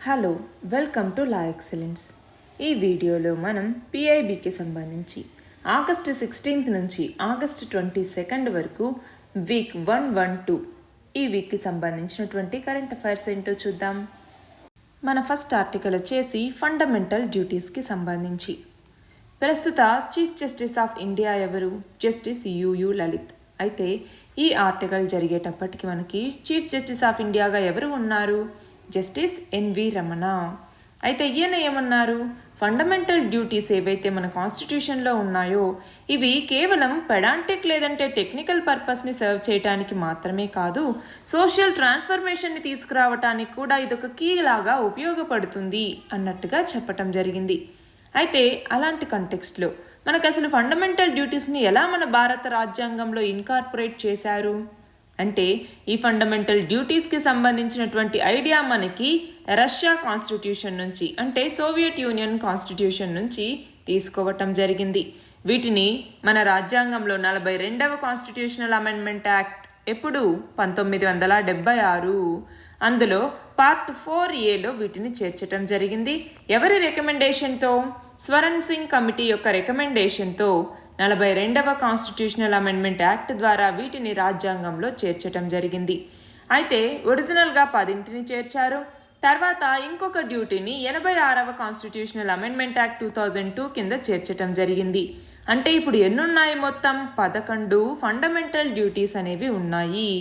Hello welcome to law excellence. ఈ వీడియోలో మనం పిఐబికి సంబంధించి ఆగస్టు 16 నుంచి ఆగస్టు 22 వరకు వీక్ 112 ఈ వీక్కి సంబంధించినటువంటి కరెంట్ అఫైర్స్ ఏంటో చూద్దాం. మన ఫస్ట్ ఆర్టికల్ వచ్చేసి ఫండమెంటల్ డ్యూటీస్కి సంబంధించి. ప్రస్తుత చీఫ్ జస్టిస్ ఆఫ్ ఇండియా ఎవరు? Justice EU Lalit. అయితే ఈ ఆర్టికల్ జరిగేటప్పటికి మనకి చీఫ్ జస్టిస్ ఆఫ్ ఇండియాగా ఎవరు ఉన్నారు? జస్టిస్ ఎన్వి రమణ. అయితే ఈయన ఏమన్నారు? ఫండమెంటల్ డ్యూటీస్ ఏవైతే మన కాన్స్టిట్యూషన్లో ఉన్నాయో ఇవి కేవలం పెడాంటిక్ లేదంటే టెక్నికల్ పర్పస్ని సర్వ్ చేయడానికి మాత్రమే కాదు, సోషల్ ట్రాన్స్ఫర్మేషన్ని తీసుకురావటానికి కూడా ఇదొక కీ లాగా ఉపయోగపడుతుంది అన్నట్టుగా చెప్పటం జరిగింది. అయితే అలాంటి కంటెక్స్ట్లో మనకు అసలు ఫండమెంటల్ డ్యూటీస్ని ఎలా మన భారత రాజ్యాంగంలో ఇన్కార్పొరేట్ చేశారు అంటే, ఈ ఫండమెంటల్ డ్యూటీస్కి సంబంధించినటువంటి ఐడియా మనకి రష్యా కాన్స్టిట్యూషన్ నుంచి అంటే సోవియట్ యూనియన్ కాన్స్టిట్యూషన్ నుంచి తీసుకోవటం జరిగింది. వీటిని మన రాజ్యాంగంలో 42వ కాన్స్టిట్యూషనల్ అమెండ్మెంట్ యాక్ట్ ఎప్పుడు 1976 అందులో పార్ట్ 4A వీటిని చేర్చటం జరిగింది. ఎవరి రికమెండేషన్తో? స్వరణ్ సింగ్ కమిటీ యొక్క రికమెండేషన్తో 42వ కాన్స్టిట్యూషనల్ అమెండ్మెంట్ యాక్ట్ ద్వారా వీటిని రాజ్యాంగంలో చేర్చటం జరిగింది. అయితే ఒరిజినల్గా 10ని చేర్చారు. తర్వాత ఇంకొక డ్యూటీని 86వ కాన్స్టిట్యూషనల్ అమెండ్మెంట్ యాక్ట్ 2002 కింద చేర్చటం జరిగింది. అంటే ఇప్పుడు ఎన్నున్నాయి? మొత్తం 11 ఫండమెంటల్ డ్యూటీస్ అనేవి ఉన్నాయి.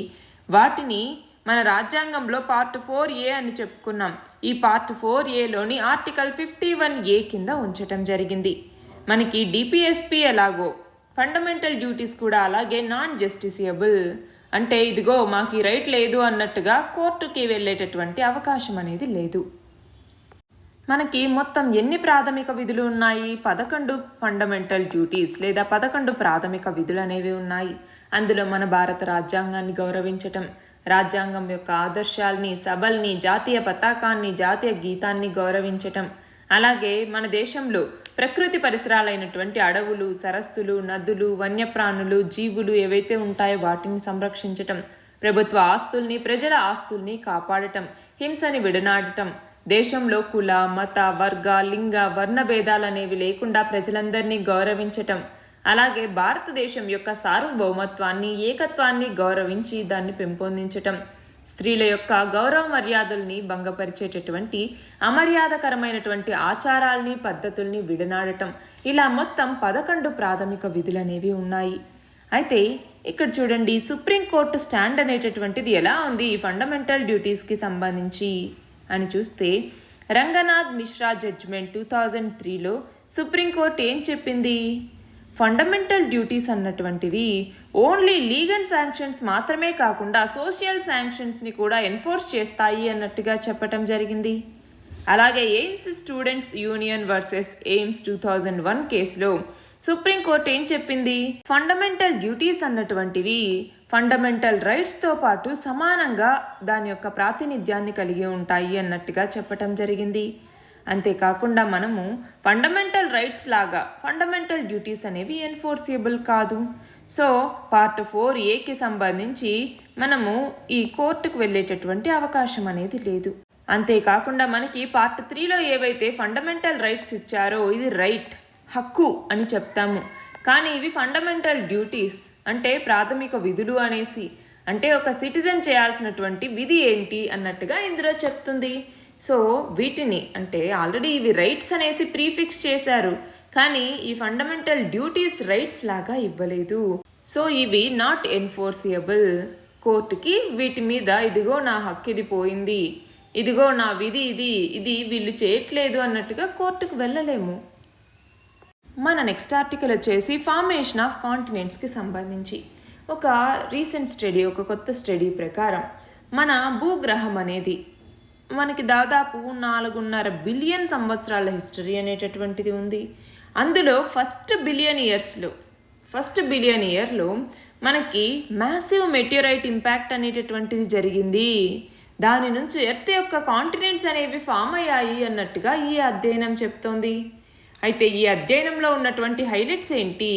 వాటిని మన రాజ్యాంగంలో పార్ట్ 4A అని చెప్పుకున్నాం. ఈ పార్ట్ 4Aలోని ఆర్టికల్ 51A కింద ఉంచటం జరిగింది. మనకి డిపిఎస్పి ఎలాగో ఫండమెంటల్ డ్యూటీస్ కూడా అలాగే నాన్ జస్టిసియబుల్, అంటే ఇదిగో మాకు ఈ రైట్ లేదు అన్నట్టుగా కోర్టుకి వెళ్ళేటటువంటి అవకాశం అనేది లేదు. మనకి మొత్తం ఎన్ని ప్రాథమిక విధులు ఉన్నాయి? 11 ఫండమెంటల్ డ్యూటీస్ లేదా 11 ప్రాథమిక విధులు అనేవి ఉన్నాయి. అందులో మన భారత రాజ్యాంగాన్ని గౌరవించటం, రాజ్యాంగం యొక్క ఆదర్శాల్ని, సభల్ని, జాతీయ పతాకాన్ని, జాతీయ గీతాన్ని గౌరవించటం, అలాగే మన దేశంలో ప్రకృతి పరిసరాలైనటువంటి అడవులు, సరస్సులు, నదులు, వన్యప్రాణులు, జీవులు ఏవైతే ఉంటాయో వాటిని సంరక్షించటం, ప్రభుత్వ ఆస్తుల్ని, ప్రజల ఆస్తుల్ని కాపాడటం, హింసని విడనాడటం, దేశంలో కుల, మత, వర్గ, లింగ, వర్ణ భేదాలనేవి లేకుండా ప్రజలందరినీ గౌరవించటం, అలాగే భారతదేశం యొక్క సార్వభౌమత్వాన్ని, ఏకత్వాన్ని గౌరవించి దాన్ని పెంపొందించటం, స్త్రీల యొక్క గౌరవ మర్యాదల్ని భంగపరిచేటటువంటి అమర్యాదకరమైనటువంటి ఆచారాల్ని, పద్ధతుల్ని విడనాడటం, ఇలా మొత్తం 11 ప్రాథమిక విధులు అనేవి ఉన్నాయి. అయితే ఇక్కడ చూడండి, సుప్రీంకోర్టు స్టాండ్ అనేటటువంటిది ఎలా ఉంది ఈ ఫండమెంటల్ డ్యూటీస్కి సంబంధించి అని చూస్తే, రంగనాథ్ మిశ్రా జడ్జిమెంట్ 2003లో సుప్రీంకోర్టు ఏం చెప్పింది? ఫండమెంటల్ డ్యూటీస్ అన్నటువంటివి ఓన్లీ లీగల్ శాంక్షన్స్ మాత్రమే కాకుండా సోషల్ శాంక్షన్స్ని కూడా ఎన్ఫోర్స్ చేస్తాయి అన్నట్టుగా చెప్పటం జరిగింది. అలాగే AIIMS students union versus AIIMS 2001 కేసులో సుప్రీంకోర్టు ఏం చెప్పింది? ఫండమెంటల్ డ్యూటీస్ అన్నటువంటివి ఫండమెంటల్ రైట్స్తో పాటు సమానంగా దాని యొక్క ప్రాతినిధ్యాన్ని కలిగి ఉంటాయి అన్నట్టుగా చెప్పటం జరిగింది. అంతేకాకుండా మనము ఫండమెంటల్ రైట్స్ లాగా ఫండమెంటల్ డ్యూటీస్ అనేవి ఎన్ఫోర్సియబుల్ కాదు. సో పార్ట్ 4Aకి సంబంధించి మనము ఈ కోర్టుకు వెళ్ళేటటువంటి అవకాశం అనేది లేదు. అంతేకాకుండా మనకి పార్ట్ 3లో ఏవైతే ఫండమెంటల్ రైట్స్ ఇచ్చారో ఇది రైట్, హక్కు అని చెప్తాము. కానీ ఇవి ఫండమెంటల్ డ్యూటీస్ అంటే ప్రాథమిక విధులు అనేసి, అంటే ఒక సిటిజన్ చేయాల్సినటువంటి విధి ఏంటి అన్నట్టుగా ఇందులో చెప్తుంది. సో వీటిని అంటే ఆల్రెడీ ఇవి రైట్స్ అనేసి ప్రీఫిక్స్ చేశారు, కానీ ఈ ఫండమెంటల్ డ్యూటీస్ రైట్స్ లాగా ఇవ్వలేదు. సో ఇవి నాట్ ఎన్ఫోర్సియబుల్. కోర్టుకి వీటి మీద ఇదిగో నా హక్కు ఇది పోయింది, ఇదిగో నా విధి ఇది వీళ్ళు చేయట్లేదు అన్నట్టుగా కోర్టుకు వెళ్ళలేము. మన నెక్స్ట్ ఆర్టికల్ వచ్చేసి ఫార్మేషన్ ఆఫ్ కాంటినెంట్స్కి సంబంధించి. ఒక రీసెంట్ స్టడీ, ఒక కొత్త స్టడీ ప్రకారం మన భూగ్రహం అనేది మనకి దాదాపు 4.5 బిలియన్ సంవత్సరాల హిస్టరీ అనేటటువంటిది ఉంది. అందులో ఫస్ట్ బిలియన్ ఇయర్లో మనకి మ్యాసివ్ మెటీరైట్ ఇంపాక్ట్ అనేటటువంటిది జరిగింది. దాని నుంచి ఎర్త్ యొక్క కాంటినెంట్స్ అనేవి ఫామ్ అయ్యాయి అన్నట్టుగా ఈ అధ్యయనం చెప్తోంది. అయితే ఈ అధ్యయనంలో ఉన్నటువంటి హైలైట్స్ ఏంటి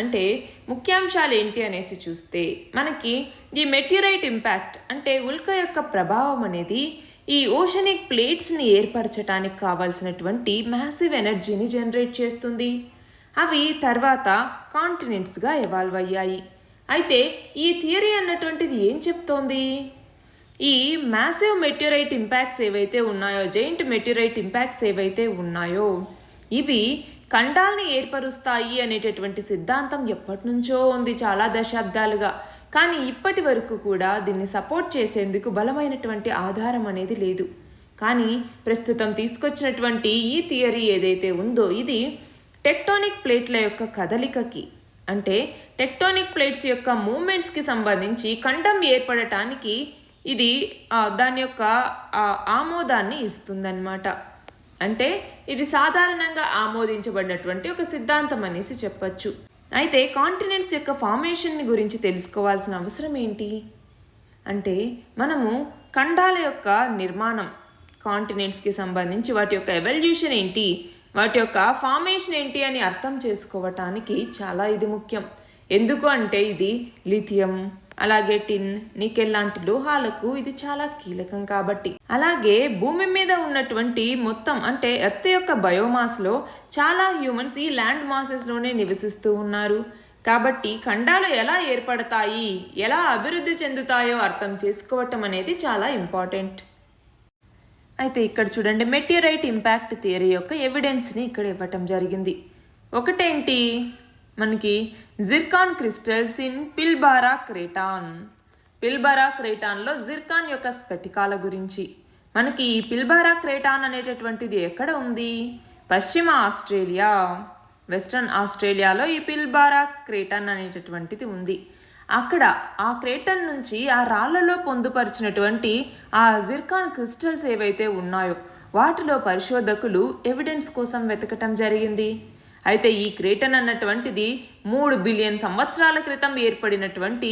అంటే, ముఖ్యాంశాలు ఏంటి అనేసి చూస్తే మనకి ఈ మెటీరైట్ ఇంపాక్ట్ అంటే ఉల్క యొక్క ప్రభావం అనేది ఈ ఓషనిక్ ప్లేట్స్ని ఏర్పరచడానికి కావాల్సినటువంటి మ్యాసివ్ ఎనర్జీని జనరేట్ చేస్తుంది. అవి తర్వాత కాంటినెంట్స్గా ఎవాల్వ్ అయ్యాయి. అయితే ఈ థియరీ అన్నటువంటిది ఏం చెప్తోంది? ఈ మ్యాసివ్ మెట్యూరైట్ ఇంపాక్ట్స్ ఏవైతే ఉన్నాయో, జైంట్ మెట్యూరైట్ ఇంపాక్ట్స్ ఏవైతే ఉన్నాయో ఇవి ఖండాల్ని ఏర్పరుస్తాయి అనేటటువంటి సిద్ధాంతం ఎప్పటి నుంచో ఉంది, చాలా దశాబ్దాలుగా. కానీ ఇప్పటి వరకు కూడా దీన్ని సపోర్ట్ చేసేందుకు బలమైనటువంటి ఆధారం అనేది లేదు. కానీ ప్రస్తుతం తీసుకొచ్చినటువంటి ఈ థియరీ ఏదైతే ఉందో ఇది టెక్టోనిక్ ప్లేట్ల యొక్క కదలికకి, అంటే టెక్టోనిక్ ప్లేట్స్ యొక్క మూమెంట్స్కి సంబంధించి ఖండం ఏర్పడటానికి ఇది దాని యొక్క ఆమోదాన్ని ఇస్తుందన్నమాట. అంటే ఇది సాధారణంగా ఆమోదించబడినటువంటి ఒక సిద్ధాంతం అనేసి చెప్పచ్చు. అయితే కాంటినెంట్స్ యొక్క ఫార్మేషన్ని గురించి తెలుసుకోవాల్సిన అవసరం ఏంటి అంటే, మనము ఖండాల యొక్క నిర్మాణం, కాంటినెంట్స్కి సంబంధించి వాటి యొక్క ఎవల్యూషన్ ఏంటి, వాటి యొక్క ఫార్మేషన్ ఏంటి అని అర్థం చేసుకోవటానికి చాలా ఇది ముఖ్యం. ఎందుకు అంటే ఇది లిథియం, అలాగే టిన్, నికెల్ లాంటి లోహాలకు ఇది చాలా కీలకం కాబట్టి. అలాగే భూమి మీద ఉన్నటువంటి మొత్తం అంటే ఎర్త్ యొక్క బయోమాస్లో చాలా హ్యూమన్స్ ఈ ల్యాండ్ మాసెస్లోనే నివసిస్తూ ఉన్నారు. కాబట్టి ఖండాలు ఎలా ఏర్పడతాయి, ఎలా అభివృద్ధి చెందుతాయో అర్థం చేసుకోవటం అనేది చాలా ఇంపార్టెంట్. అయితే ఇక్కడ చూడండి, మెటీరైట్ ఇంపాక్ట్ థియరీ యొక్క ఎవిడెన్స్ని ఇక్కడ ఇవ్వటం జరిగింది. ఒకటేంటి, మనకి జిర్కాన్ క్రిస్టల్స్ ఇన్ పిల్బారా క్రేటాన్. పిల్బారా క్రేటాన్లో జిర్కాన్ యొక్క స్ఫటికాల గురించి. మనకి ఈ పిల్బారా క్రేటాన్ అనేటటువంటిది ఎక్కడ ఉంది? పశ్చిమ ఆస్ట్రేలియా, వెస్ట్రన్ ఆస్ట్రేలియాలో ఈ పిల్బారా క్రేటాన్ అనేటటువంటిది ఉంది. అక్కడ ఆ క్రేటన్ నుంచి ఆ రాళ్లలో పొందుపరిచినటువంటి ఆ జిర్కాన్ క్రిస్టల్స్ ఏవైతే ఉన్నాయో వాటిలో పరిశోధకులు ఎవిడెన్స్ కోసం వెతకటం జరిగింది. అయితే ఈ క్రేటన్ అన్నటువంటిది 3 బిలియన్ సంవత్సరాల క్రితం ఏర్పడినటువంటి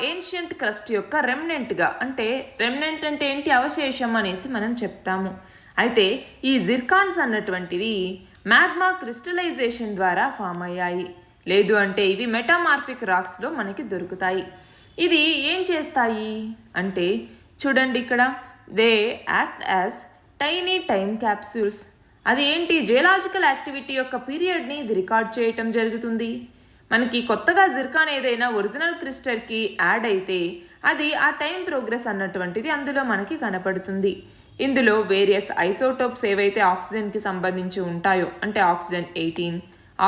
ఏన్షియంట్ క్రస్ట్ యొక్క రెమ్నెంట్గా, అంటే రెమ్నెంట్ అంటే ఏంటి, అవశేషం అనేసి మనం చెప్తాము. అయితే ఈ జిర్కాన్స్ అన్నటువంటివి మ్యాగ్మా క్రిస్టలైజేషన్ ద్వారా ఫామ్ అయ్యాయి. లేదు అంటే ఇవి మెటామార్ఫిక్ రాక్స్లో మనకి దొరుకుతాయి. ఇది ఏం చేస్తాయి అంటే చూడండి ఇక్కడ, they act as tiny time capsules. అది ఏంటి, జియోలాజికల్ యాక్టివిటీ యొక్క పీరియడ్ని ఇది రికార్డ్ చేయటం జరుగుతుంది. మనకి కొత్తగా జిర్కాన్ ఏదైనా ఒరిజినల్ క్రిస్టల్కి యాడ్ అయితే అది ఆ టైం ప్రోగ్రెస్ అన్నటువంటిది అందులో మనకి కనపడుతుంది. ఇందులో వేరియస్ ఐసోటోప్స్ ఏవైతే ఆక్సిజన్కి సంబంధించి ఉంటాయో, అంటే ఆక్సిజన్ 18,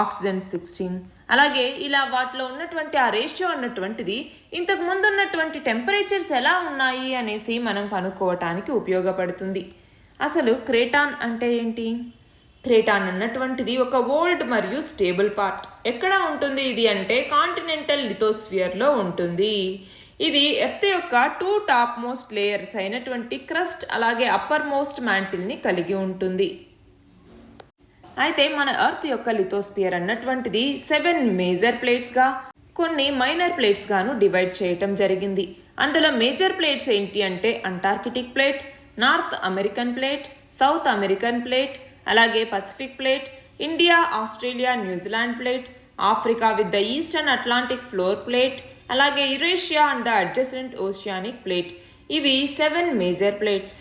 ఆక్సిజన్ 16, అలాగే ఇలా వాటిలో ఉన్నటువంటి ఆ రేషియో అన్నటువంటిది ఇంతకు ముందు ఉన్నటువంటి టెంపరేచర్స్ ఎలా ఉన్నాయి అనేసి మనం కనుక్కోవటానికి ఉపయోగపడుతుంది. అసలు క్రేటాన్ అంటే ఏంటి? క్రేటాన్ అన్నటువంటిది ఒక ఓల్డ్ మరియు స్టేబుల్ పార్ట్. ఎక్కడ ఉంటుంది ఇది అంటే కాంటినెంటల్ లిథోస్ఫియర్లో ఉంటుంది. ఇది ఎర్త్ యొక్క 2 టాప్ మోస్ట్ లేయర్స్ అయినటువంటి క్రస్ట్ అలాగే అప్పర్ మోస్ట్ మ్యాంటిల్ని కలిగి ఉంటుంది. అయితే మన ఎర్త్ యొక్క లిథోస్ఫియర్ అన్నటువంటిది 7 మేజర్ ప్లేట్స్గా, కొన్ని మైనర్ ప్లేట్స్గాను డివైడ్ చేయటం జరిగింది. అందులో మేజర్ ప్లేట్స్ ఏంటి అంటే Antarctic plate, north American plate, south American plate, అలాగే Pacific plate, India, Australia, New Zealand plate, Africa with the eastern Atlantic floor plate, అలాగే Eurasia and the adjacent oceanic plate. ఇవి 7 major plates.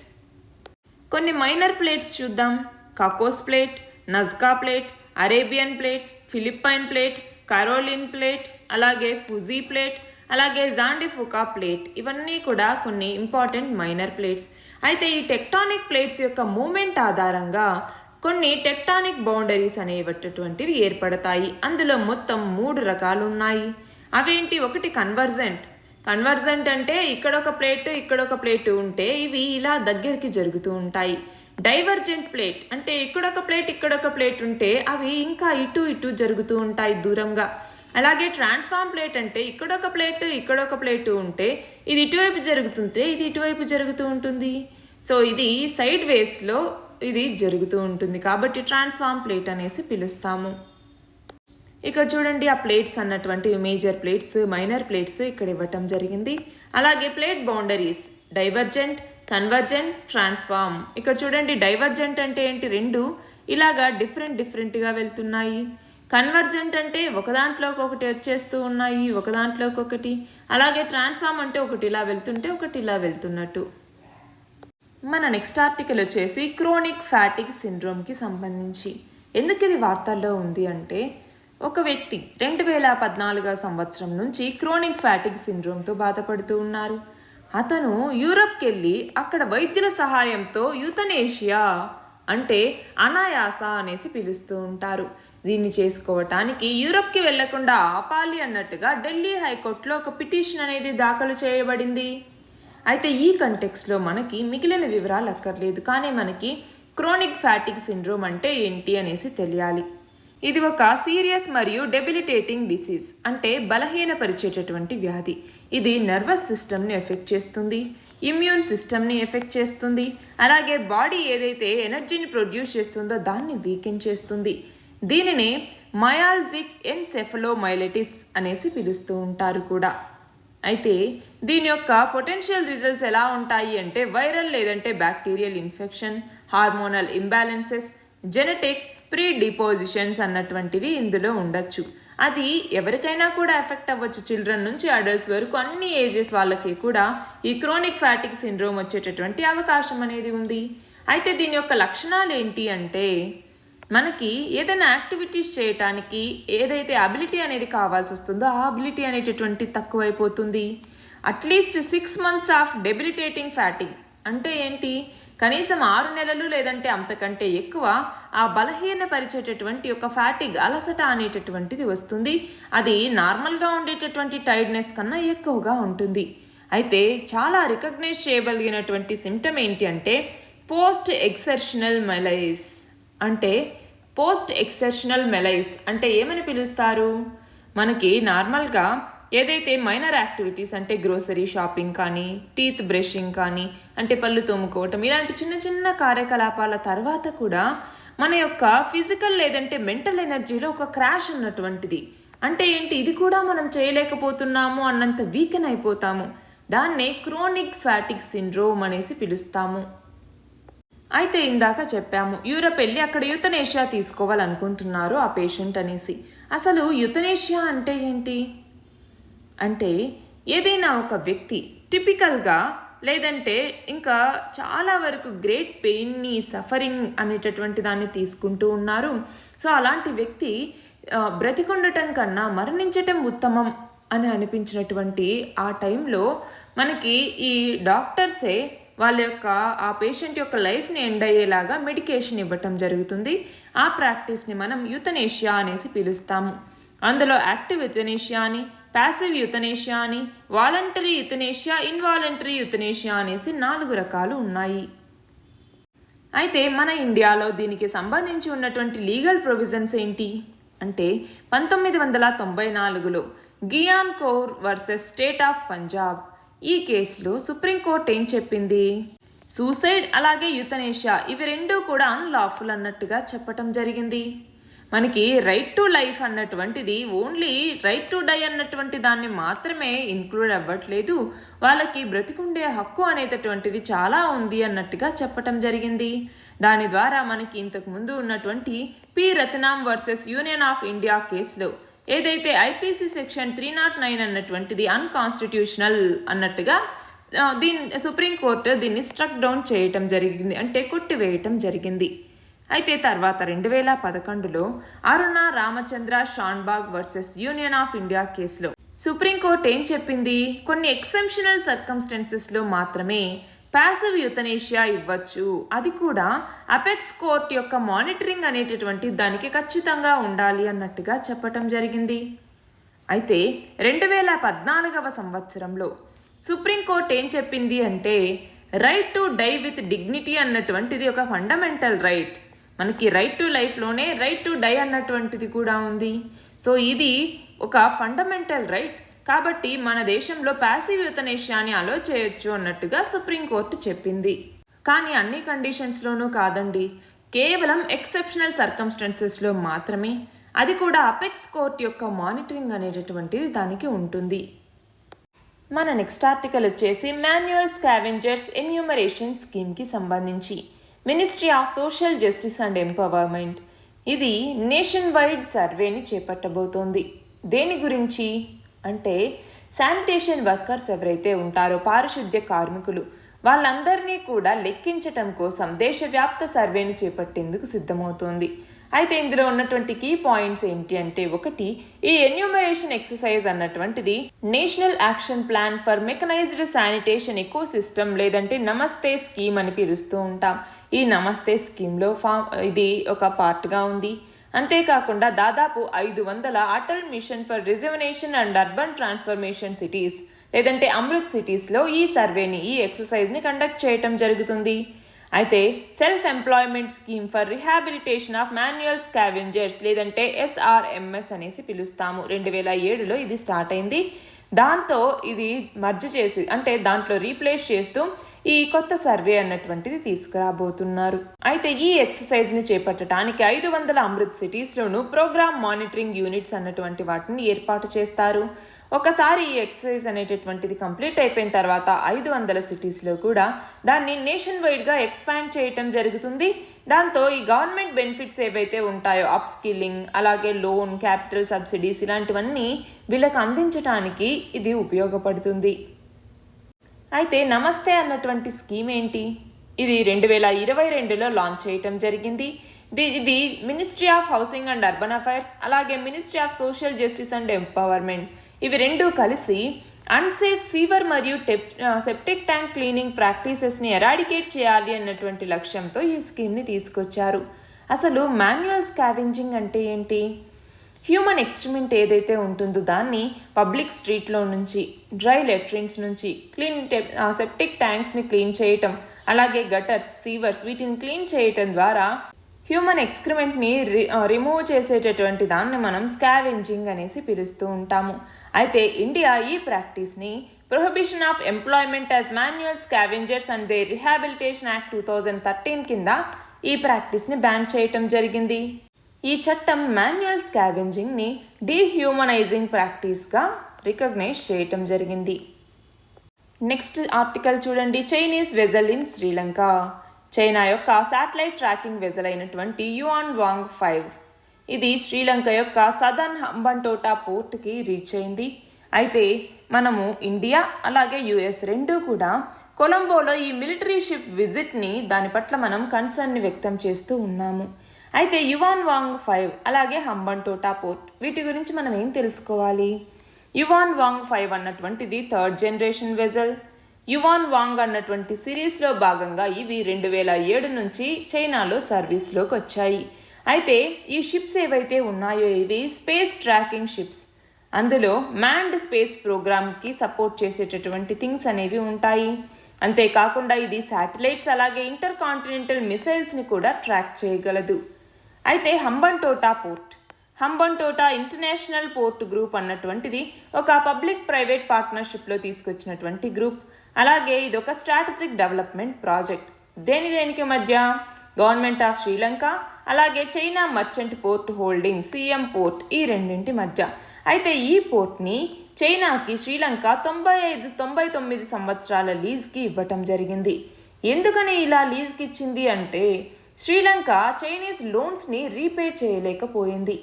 కొన్ని minor plates చూద్దాం. Cocos plate, Nazca plate, Arabian plate, Philippine plate, Caroline plate, అలాగే Fiji plate, అలాగే Juan de Fuca plate. ఇవన్నీ కూడా కొన్ని important minor plates. అయితే ఈ టెక్టానిక్ ప్లేట్స్ యొక్క మూమెంట్ ఆధారంగా కొన్ని టెక్టానిక్ బౌండరీస్ అనేటటువంటివి ఏర్పడతాయి. అందులో మొత్తం 3 రకాలు ఉన్నాయి. అవేంటి? ఒకటి కన్వర్జెంట్. కన్వర్జెంట్ అంటే ఇక్కడ ఒక ప్లేట్ ఇక్కడ ఒక ప్లేట్ ఉంటే ఇవి ఇలా దగ్గరికి జరుగుతూ ఉంటాయి. డైవర్జెంట్ ప్లేట్ అంటే ఇక్కడొక ప్లేట్ ఇక్కడొక ప్లేట్ ఉంటే అవి ఇంకా ఇటు ఇటు జరుగుతూ ఉంటాయి దూరంగా. అలాగే ట్రాన్స్ఫార్మ్ ప్లేట్ అంటే ఇక్కడొక ప్లేట్ ఇక్కడొక ప్లేట్ ఉంటే ఇది ఇటువైపు జరుగుతుంటే ఇది ఇటువైపు జరుగుతూ ఉంటుంది. సో ఇది సైడ్ వేస్లో ఇది జరుగుతూ ఉంటుంది కాబట్టి ట్రాన్స్ఫార్మ్ ప్లేట్ అనేసి పిలుస్తాము. ఇక్కడ చూడండి, ఆ ప్లేట్స్ అన్నటువంటి మేజర్ ప్లేట్స్, మైనర్ ప్లేట్స్ ఇక్కడ ఇవ్వటం జరిగింది. అలాగే plate boundaries divergent, convergent, transform. ఇక్కడ చూడండి, డైవర్జెంట్ అంటే ఏంటి, 2 ఇలాగా డిఫరెంట్గా వెళ్తున్నాయి. కన్వర్జెంట్ అంటే ఒకదాంట్లోకి ఒకటి వచ్చేస్తూ ఉన్నాయి, ఒకదాంట్లోకి ఒకటి. అలాగే ట్రాన్స్ఫార్మ్ అంటే ఒకటి ఇలా వెళ్తుంటే ఒకటి ఇలా వెళ్తున్నట్టు. మన నెక్స్ట్ ఆర్టికల్ వచ్చేసి క్రోనిక్ ఫ్యాటిగ్ సిండ్రోమ్కి సంబంధించి. ఎందుకు ఇది వార్తల్లో ఉంది అంటే, ఒక వ్యక్తి 2014 సంవత్సరం నుంచి క్రోనిక్ ఫ్యాటిగ్ సిండ్రోమ్తో బాధపడుతూ ఉన్నారు. అతను యూరప్కి వెళ్ళి అక్కడ వైద్యుల సహాయంతో యూతనేషియా అంటే అనాయాస అనేసి పిలుస్తూ ఉంటారు. దీన్ని చేసుకోవటానికి యూరప్కి వెళ్లకుండా ఆపాలి అన్నట్టుగా ఢిల్లీ హైకోర్టులో ఒక పిటిషన్ అనేది దాఖలు చేయబడింది. అయితే ఈ కంటెక్స్లో మనకి మిగిలిన వివరాలు అక్కర్లేదు, కానీ మనకి క్రోనిక్ ఫ్యాటిగ్ సిండ్రోమ్ అంటే ఏంటి అనేసి తెలియాలి. ఇది ఒక సీరియస్ మరియు డెబిలిటేటింగ్ డిసీజ్, అంటే బలహీనపరిచేటటువంటి వ్యాధి. ఇది నర్వస్ సిస్టమ్ని ఎఫెక్ట్ చేస్తుంది, ఇమ్యూన్ సిస్టమ్ని ఎఫెక్ట్ చేస్తుంది, అలాగే బాడీ ఏదైతే ఎనర్జీని ప్రొడ్యూస్ చేస్తుందో దాన్ని వీకెన్ చేస్తుంది. దీనిని మయాల్జిక్ ఎన్సెఫలోమైలైటిస్ అనేసి పిలుస్తూ ఉంటారు కూడా. అయితే దీని యొక్క పొటెన్షియల్ రిజల్ట్స్ ఎలా ఉంటాయి అంటే, వైరల్ లేదంటే bacterial infection, hormonal imbalances, genetic predispositions అన్నటువంటివి ఇందులో ఉండొచ్చు. అది ఎవరికైనా కూడా ఎఫెక్ట్ అవ్వచ్చు, చిల్డ్రన్ నుంచి అడల్ట్స్ వరకు అన్ని ఏజెస్ వాళ్ళకి కూడా ఈ క్రోనిక్ ఫ్యాటిగ్ సిండ్రోమ్ వచ్చేటటువంటి అవకాశం అనేది ఉంది. అయితే దీని యొక్క లక్షణాలు ఏంటి అంటే, మనకి ఏదైనా యాక్టివిటీస్ చేయటానికి ఏదైతే అబిలిటీ అనేది కావాల్సి వస్తుందో ఆ అబిలిటీ అనేటటువంటి తక్కువైపోతుంది. At least 6 months of debilitating fatigue అంటే ఏంటి, కనీసం 6 నెలలు లేదంటే అంతకంటే ఎక్కువ ఆ బలహీనపరిచేటటువంటి ఒక ఫ్యాటిగ్ అలసట అనేటటువంటిది వస్తుంది. అది నార్మల్గా ఉండేటటువంటి టైర్డ్నెస్ కన్నా ఎక్కువగా ఉంటుంది. అయితే చాలా రికగ్నైజ్ చేయగలిగినటువంటి సిమ్టమ్ ఏంటి అంటే, పోస్ట్ ఎక్సర్షనల్ మెలైస్ అంటే ఏమని పిలుస్తారు, మనకి నార్మల్గా ఏదైతే మైనర్ యాక్టివిటీస్ అంటే గ్రోసరీ షాపింగ్ కానీ, టీత్ బ్రషింగ్ కానీ, అంటే పళ్ళు తోముకోవటం, ఇలాంటి చిన్న చిన్న కార్యకలాపాల తర్వాత కూడా మన యొక్క ఫిజికల్ లేదంటే మెంటల్ ఎనర్జీలో ఒక క్రాష్ అన్నటువంటిది. అంటే ఏంటి, ఇది కూడా మనం చేయలేకపోతున్నాము అన్నంత వీకెన్ అయిపోతాము. దాన్నే క్రోనిక్ ఫ్యాటిగ్ సిండ్రోమ్ అనేసి పిలుస్తాము. అయితే ఇందాక చెప్పాము, యూరప్ వెళ్ళి అక్కడ యూతనేషియా తీసుకోవాలనుకుంటున్నారు ఆ పేషెంట్ అనేసి. అసలు యూతనేషియా అంటే ఏంటి అంటే, ఏదైనా ఒక వ్యక్తి టిపికల్గా లేదంటే ఇంకా చాలా వరకు గ్రేట్ పెయిన్ని, సఫరింగ్ అనేటటువంటి దాన్ని తీసుకుంటూ ఉన్నారు. సో అలాంటి వ్యక్తి బ్రతికుండటం కన్నా మరణించటం ఉత్తమం అని అనిపించినటువంటి ఆ టైంలో మనకి ఈ డాక్టర్సే వాళ్ళ యొక్క ఆ పేషెంట్ యొక్క లైఫ్ని ఎండ్ అయ్యేలాగా మెడికేషన్ ఇవ్వటం జరుగుతుంది. ఆ ప్రాక్టీస్ని మనం యూతనేషియా అనేసి పిలుస్తాము. అందులో యాక్టివ్ యూతనేషియా అని, ప్యాసివ్ యూతనేషియా అని, వాలంటరీ యూతనేషియా, ఇన్వాలంటరీ యూతనేషియా అనేసి 4 రకాలు ఉన్నాయి. అయితే మన ఇండియాలో దీనికి సంబంధించి ఉన్నటువంటి లీగల్ ప్రొవిజన్స్ ఏంటి అంటే, 1994లో Gian Kaur versus state of Punjab ఈ కేసులో సుప్రీంకోర్టు ఏం చెప్పింది, సూసైడ్ అలాగే యూతనేషియా ఇవి రెండూ కూడా అన్లాఫుల్ అన్నట్టుగా చెప్పటం జరిగింది. మనకి రైట్ టు లైఫ్ అన్నటువంటిది ఓన్లీ రైట్ టు డై అన్నటువంటి దాన్ని మాత్రమే ఇంక్లూడ్ అవ్వట్లేదు, వాళ్ళకి బ్రతికుండే హక్కు అనేటటువంటిది చాలా ఉంది అన్నట్టుగా చెప్పటం జరిగింది. దాని ద్వారా మనకి ఇంతకుముందు ఉన్నటువంటి P Rathinam versus union of India కేసులో ఏదైతే ఐపీసీ సెక్షన్ 309 అన్నటువంటిది అన్కాన్స్టిట్యూషనల్ అన్నట్టుగా సుప్రీంకోర్టు దీన్ని స్ట్రక్ డౌన్ చేయటం జరిగింది, అంటే కొట్టివేయటం జరిగింది. అయితే తర్వాత 2011లో Aruna Ramachandra Shanbaug versus union of India కేసులో సుప్రీంకోర్టు ఏం చెప్పింది, కొన్ని ఎక్సెప్షనల్ సర్కమ్స్టెన్సెస్లో మాత్రమే ప్యాసివ్ యూతనేషియా ఇవ్వచ్చు, అది కూడా అపెక్స్ కోర్ట్ యొక్క మానిటరింగ్ అనేటటువంటి దానికి ఖచ్చితంగా ఉండాలి అన్నట్టుగా చెప్పటం జరిగింది. అయితే 2014 సంవత్సరంలో సుప్రీంకోర్టు ఏం చెప్పింది అంటే, right to die with dignity అన్నటువంటిది ఒక ఫండమెంటల్ రైట్. మనకి రైట్ టు లైఫ్లోనే రైట్ టు డై అన్నటువంటిది కూడా ఉంది. సో ఇది ఒక ఫండమెంటల్ రైట్, కాబట్టి మన దేశంలో ప్యాసివ్ యూతనేషియాని అలో చేయొచ్చు అన్నట్టుగా సుప్రీంకోర్టు చెప్పింది. కానీ అన్ని కండిషన్స్లోనూ కాదండి, కేవలం ఎక్సెప్షనల్ సర్కమ్స్టెన్సెస్లో మాత్రమే, అది కూడా అపెక్స్ కోర్ట్ యొక్క మానిటరింగ్ అనేటటువంటిది దానికి ఉంటుంది. మన నెక్స్ట్ ఆర్టికల్ వచ్చేసి మాన్యువల్ స్కావెంజర్స్ ఎన్యూమరేషన్ స్కీమ్కి సంబంధించి. Ministry of social justice and empowerment ఇది నేషన్ వైడ్ సర్వేని చేపట్టబోతోంది. దేని గురించి అంటే, శానిటేషన్ వర్కర్స్ ఎవరైతే ఉంటారో పారిశుద్ధ్య కార్మికులు, వాళ్ళందరినీ కూడా లెక్కించటం కోసం దేశవ్యాప్త సర్వేని చేపట్టేందుకు సిద్ధమవుతోంది. అయితే ఇందులో ఉన్నటువంటి కీ పాయింట్స్ ఏంటి అంటే, ఒకటి, ఈ ఎన్యూమరేషన్ ఎక్సర్సైజ్ అన్నటువంటిది national action plan for mechanised sanitation eco system లేదంటే నమస్తే స్కీమ్ అని పిలుస్తూ ఉంటాం. ఈ నమస్తే స్కీమ్లో ఇది ఒక పార్ట్గా ఉంది. అంతేకాకుండా దాదాపు 500 Atal mission for రిజర్వనేషన్ and urban transformation cities లేదంటే అమృత్ సిటీస్లో ఈ సర్వేని, ఈ ఎక్సర్సైజ్ని కండక్ట్ చేయటం జరుగుతుంది. అయితే self employment scheme for rehabilitation of manual scavengers లేదంటే SRMS అనేసి పిలుస్తాము. 2007లో ఇది స్టార్ట్ అయింది. దాంతో ఇది మర్జ్ చేసి, అంటే దాంట్లో రీప్లేస్ చేస్తూ ఈ కొత్త సర్వే అన్నటువంటిది తీసుకురాబోతున్నారు. అయితే ఈ ఎక్సర్సైజ్ని చేపట్టడానికి 500 అమృత్ సిటీస్లోనూ ప్రోగ్రామ్ మానిటరింగ్ యూనిట్స్ అన్నటువంటి వాటిని ఏర్పాటు చేస్తారు. ఒకసారి ఈ ఎక్సర్సైజ్ అనేటటువంటిది కంప్లీట్ అయిపోయిన తర్వాత 500 సిటీస్లో కూడా దాన్ని నేషన్ వైడ్గా ఎక్స్పాండ్ చేయటం జరుగుతుంది. దాంతో ఈ గవర్నమెంట్ బెనిఫిట్స్ ఏవైతే ఉంటాయో, అప్ స్కిల్లింగ్, అలాగే లోన్, క్యాపిటల్ సబ్సిడీస్ ఇలాంటివన్నీ వీళ్ళకి అందించడానికి ఇది ఉపయోగపడుతుంది. అయితే నమస్తే అన్నటువంటి స్కీమ్ ఏంటి? ఇది 2022లో లాంచ్ చేయటం జరిగింది. ఇది ministry of housing and urban affairs అలాగే ministry of social justice and empowerment ఇవి రెండూ కలిసి అన్సేఫ్ సీవర్ మరియు సెప్టిక్ ట్యాంక్ క్లీనింగ్ ప్రాక్టీసెస్ని ఎరాడికేట్ చేయాలి అన్నటువంటి లక్ష్యంతో ఈ స్కీమ్ని తీసుకొచ్చారు. అసలు మాన్యువల్ స్కావెంజింగ్ అంటే ఏంటి? హ్యూమన్ ఎక్స్ట్రిమెంట్ ఏదైతే ఉంటుందో దాన్ని పబ్లిక్ స్ట్రీట్లో నుంచి, డ్రై లెట్రిన్స్ నుంచి సెప్టిక్ ట్యాంక్స్ని క్లీన్ చేయటం, అలాగే గటర్స్, సీవర్స్ వీటిని క్లీన్ చేయటం ద్వారా హ్యూమన్ ఎక్స్క్రిమెంట్ని రిమూవ్ చేసేటటువంటి దాన్ని మనం స్కావెంజింగ్ అనేసి పిలుస్తూ ఉంటాము. అయితే ఇండియా ఈ ప్రాక్టీస్ని prohibition of employment as manual scavengers and their rehabilitation act 2013 కింద ఈ ప్రాక్టీస్ని బ్యాన్ చేయటం జరిగింది. ఈ చట్టం మాన్యువల్ స్కావెంజింగ్ని డీహ్యూమనైజింగ్ ప్రాక్టీస్గా రికగ్నైజ్ చేయటం జరిగింది. నెక్స్ట్ ఆర్టికల్ చూడండి. Chinese vessel in Sri Lanka. China యొక్క శాటిలైట్ ట్రాకింగ్ వెజల్ అయినటువంటి యువాన్వాంగ్ 5 ఇది శ్రీలంక యొక్క సదర్న్ హంబంటోటా పోర్ట్కి రీచ్ అయింది. అయితే మనము ఇండియా అలాగే US రెండూ కూడా కొలంబోలో ఈ మిలిటరీ షిప్ విజిట్ని, దాని పట్ల మనం కన్సర్న్ని వ్యక్తం చేస్తూ ఉన్నాము. అయితే యువాన్వాంగ్ 5 అలాగే హంబంటోటా పోర్ట్ వీటి గురించి మనం ఏం తెలుసుకోవాలి? యువాన్వాంగ్ 5 అన్నటువంటిది 3rd జనరేషన్ వెజల్. యువాన్వాంగ్ అన్నటువంటి సిరీస్లో భాగంగా ఇవి 2007 నుంచి చైనాలో సర్వీస్లోకి వచ్చాయి. అయితే ఈ షిప్స్ ఏవైతే ఉన్నాయో ఇవి స్పేస్ ట్రాకింగ్ షిప్స్. అందులో మ్యాన్డ్ స్పేస్ ప్రోగ్రామ్కి సపోర్ట్ చేసేటటువంటి థింగ్స్ అనేవి ఉంటాయి. అంతేకాకుండా ఇది శాటిలైట్స్ అలాగే ఇంటర్ కాంటినెంటల్ మిసైల్స్ని కూడా ట్రాక్ చేయగలదు. అయితే హంబంటోటా ఇంటర్నేషనల్ పోర్ట్ గ్రూప్ అన్నటువంటిది ఒక పబ్లిక్ ప్రైవేట్ పార్ట్నర్షిప్లో తీసుకొచ్చినటువంటి గ్రూప్. అలాగే ఇది ఒక స్ట్రాటజిక్ డెవలప్మెంట్ ప్రాజెక్ట్. దేనికి మధ్య? గవర్నమెంట్ ఆఫ్ శ్రీలంక అలాగే China merchant port holding CM port ఈ రెండింటి మధ్య. అయితే ఈ పోర్ట్ని చైనాకి శ్రీలంక 95-99 సంవత్సరాల లీజ్కి ఇవ్వటం జరిగింది. ఎందుకని ఇలా లీజ్కి ఇచ్చింది అంటే, శ్రీలంక చైనీస్ లోన్స్ని రీపే చేయలేకపోయింది.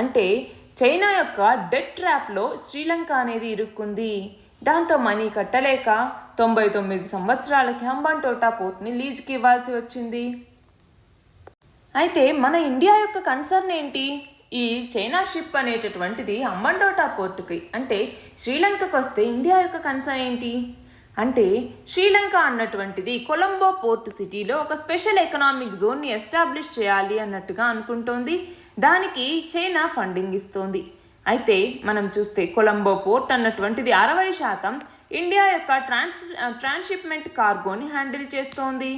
అంటే చైనా యొక్క డెట్ ట్రాప్లో శ్రీలంక అనేది ఇరుక్కుంది. దాంతో మనీ కట్టలేక 99 సంవత్సరాలకి హంబంటోటా పోర్ట్ని లీజ్కి ఇవ్వాల్సి వచ్చింది. అయితే మన ఇండియా యొక్క కన్సర్న్ ఏంటి? ఈ చైనా షిప్ అనేటటువంటిది హంబంటోటా పోర్టుకి, అంటే శ్రీలంకకు వస్తే ఇండియా యొక్క కన్సర్న్ ఏంటి అంటే, శ్రీలంక అన్నటువంటిది కొలంబో పోర్ట్ సిటీలో ఒక స్పెషల్ ఎకనామిక్ జోన్ని ఎస్టాబ్లిష్ చేయాలి అన్నట్టుగా అనుకుంటోంది. దానికి చైనా ఫండింగ్ ఇస్తోంది. అయితే మనం చూస్తే కొలంబో పోర్ట్ అన్నటువంటిది 60% ఇండియా యొక్క ట్రాన్స్షిప్మెంట్ కార్గోని హ్యాండిల్ చేస్తోంది.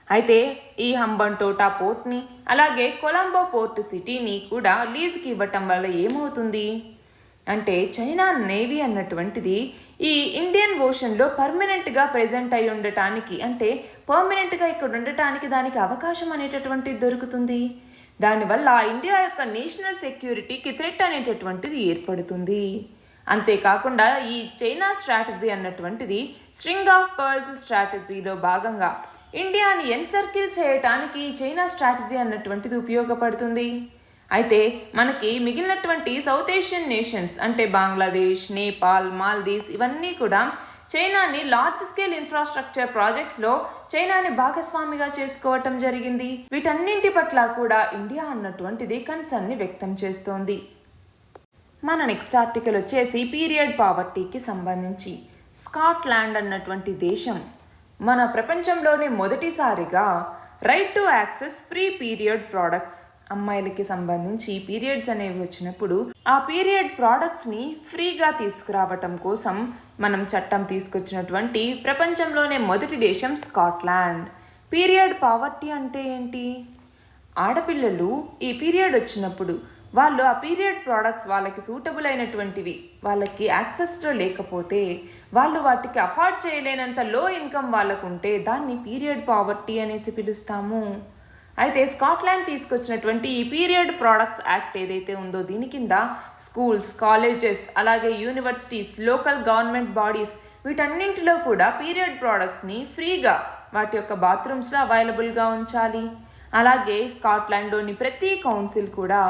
అయితే ఈ హంబంటోటా పోర్ట్ని అలాగే కొలంబో పోర్ట్ సిటీని కూడా లీజ్కి ఇవ్వటం వల్ల ఏమవుతుంది అంటే, చైనా నేవీ అన్నటువంటిది ఈ ఇండియన్ ఓషన్లో పర్మనెంట్గా ప్రెజెంట్ అయి ఉండటానికి, అంటే పర్మనెంట్గా ఇక్కడ ఉండటానికి దానికి అవకాశం అనేటటువంటిది దొరుకుతుంది. దానివల్ల ఇండియా యొక్క నేషనల్ సెక్యూరిటీకి థ్రెట్ అనేటటువంటిది ఏర్పడుతుంది. అంతేకాకుండా ఈ చైనా స్ట్రాటజీ అన్నటువంటిది స్ట్రింగ్ ఆఫ్ పర్ల్స్ స్ట్రాటజీలో భాగంగా ఇండియాని ఎన్సర్కిల్ చేయటానికి ఈ చైనా స్ట్రాటజీ అన్నటువంటిది ఉపయోగపడుతుంది. అయితే మనకి మిగిలినటువంటి సౌత్ ఏషియన్ నేషన్స్ అంటే బంగ్లాదేశ్, నేపాల్, మాల్దీవ్స్ ఇవన్నీ కూడా చైనాని లార్జ్ స్కేల్ ఇన్ఫ్రాస్ట్రక్చర్ ప్రాజెక్ట్స్లో చైనాని భాగస్వామిగా చేసుకోవటం జరిగింది. వీటన్నింటి పట్ల కూడా ఇండియా అన్నటువంటిది కన్సర్న్ని వ్యక్తం చేస్తోంది. మన నెక్స్ట్ ఆర్టికల్ వచ్చేసి పీరియడ్ పావర్టీకి సంబంధించి. స్కాట్లాండ్ అన్నటువంటి దేశం మన ప్రపంచంలోనే మొదటిసారిగా right to access free period products, అమ్మాయిలకి సంబంధించి పీరియడ్స్ అనేవి వచ్చినప్పుడు ఆ పీరియడ్ ప్రోడక్ట్స్ని ఫ్రీగా తీసుకురావటం కోసం మనం చట్టం తీసుకొచ్చినటువంటి ప్రపంచంలోనే మొదటి దేశం స్కాట్లాండ్. పీరియడ్ పావర్టీ అంటే ఏంటి? ఆడపిల్లలు ఈ పీరియడ్ వచ్చినప్పుడు వాళ్ళు ఆ పీరియడ్ ప్రోడక్ట్స్ వాళ్ళకి సూటబుల్ అయినటువంటివి వాళ్ళకి యాక్సెస్లో లేకపోతే, వాళ్ళు వాటికి అఫోర్డ్ చేయలేనంత లో ఇన్కమ్ వాళ్ళకు ఉంటే దాన్ని పీరియడ్ పావర్టీ అనేసి పిలుస్తాము. అయితే స్కాట్లాండ్ తీసుకొచ్చినటువంటి ఈ పీరియడ్ ప్రోడక్ట్స్ యాక్ట్ ఏదైతే ఉందో దీని కింద స్కూల్స్, కాలేజెస్, అలాగే యూనివర్సిటీస్, లోకల్ గవర్నమెంట్ బాడీస్ వీటన్నింటిలో కూడా పీరియడ్ ప్రోడక్ట్స్ని ఫ్రీగా వాటి యొక్క బాత్రూమ్స్లో అవైలబుల్గా ఉంచాలి. అలాగే స్కాట్లాండ్లోని ప్రతి కౌన్సిల్ కూడా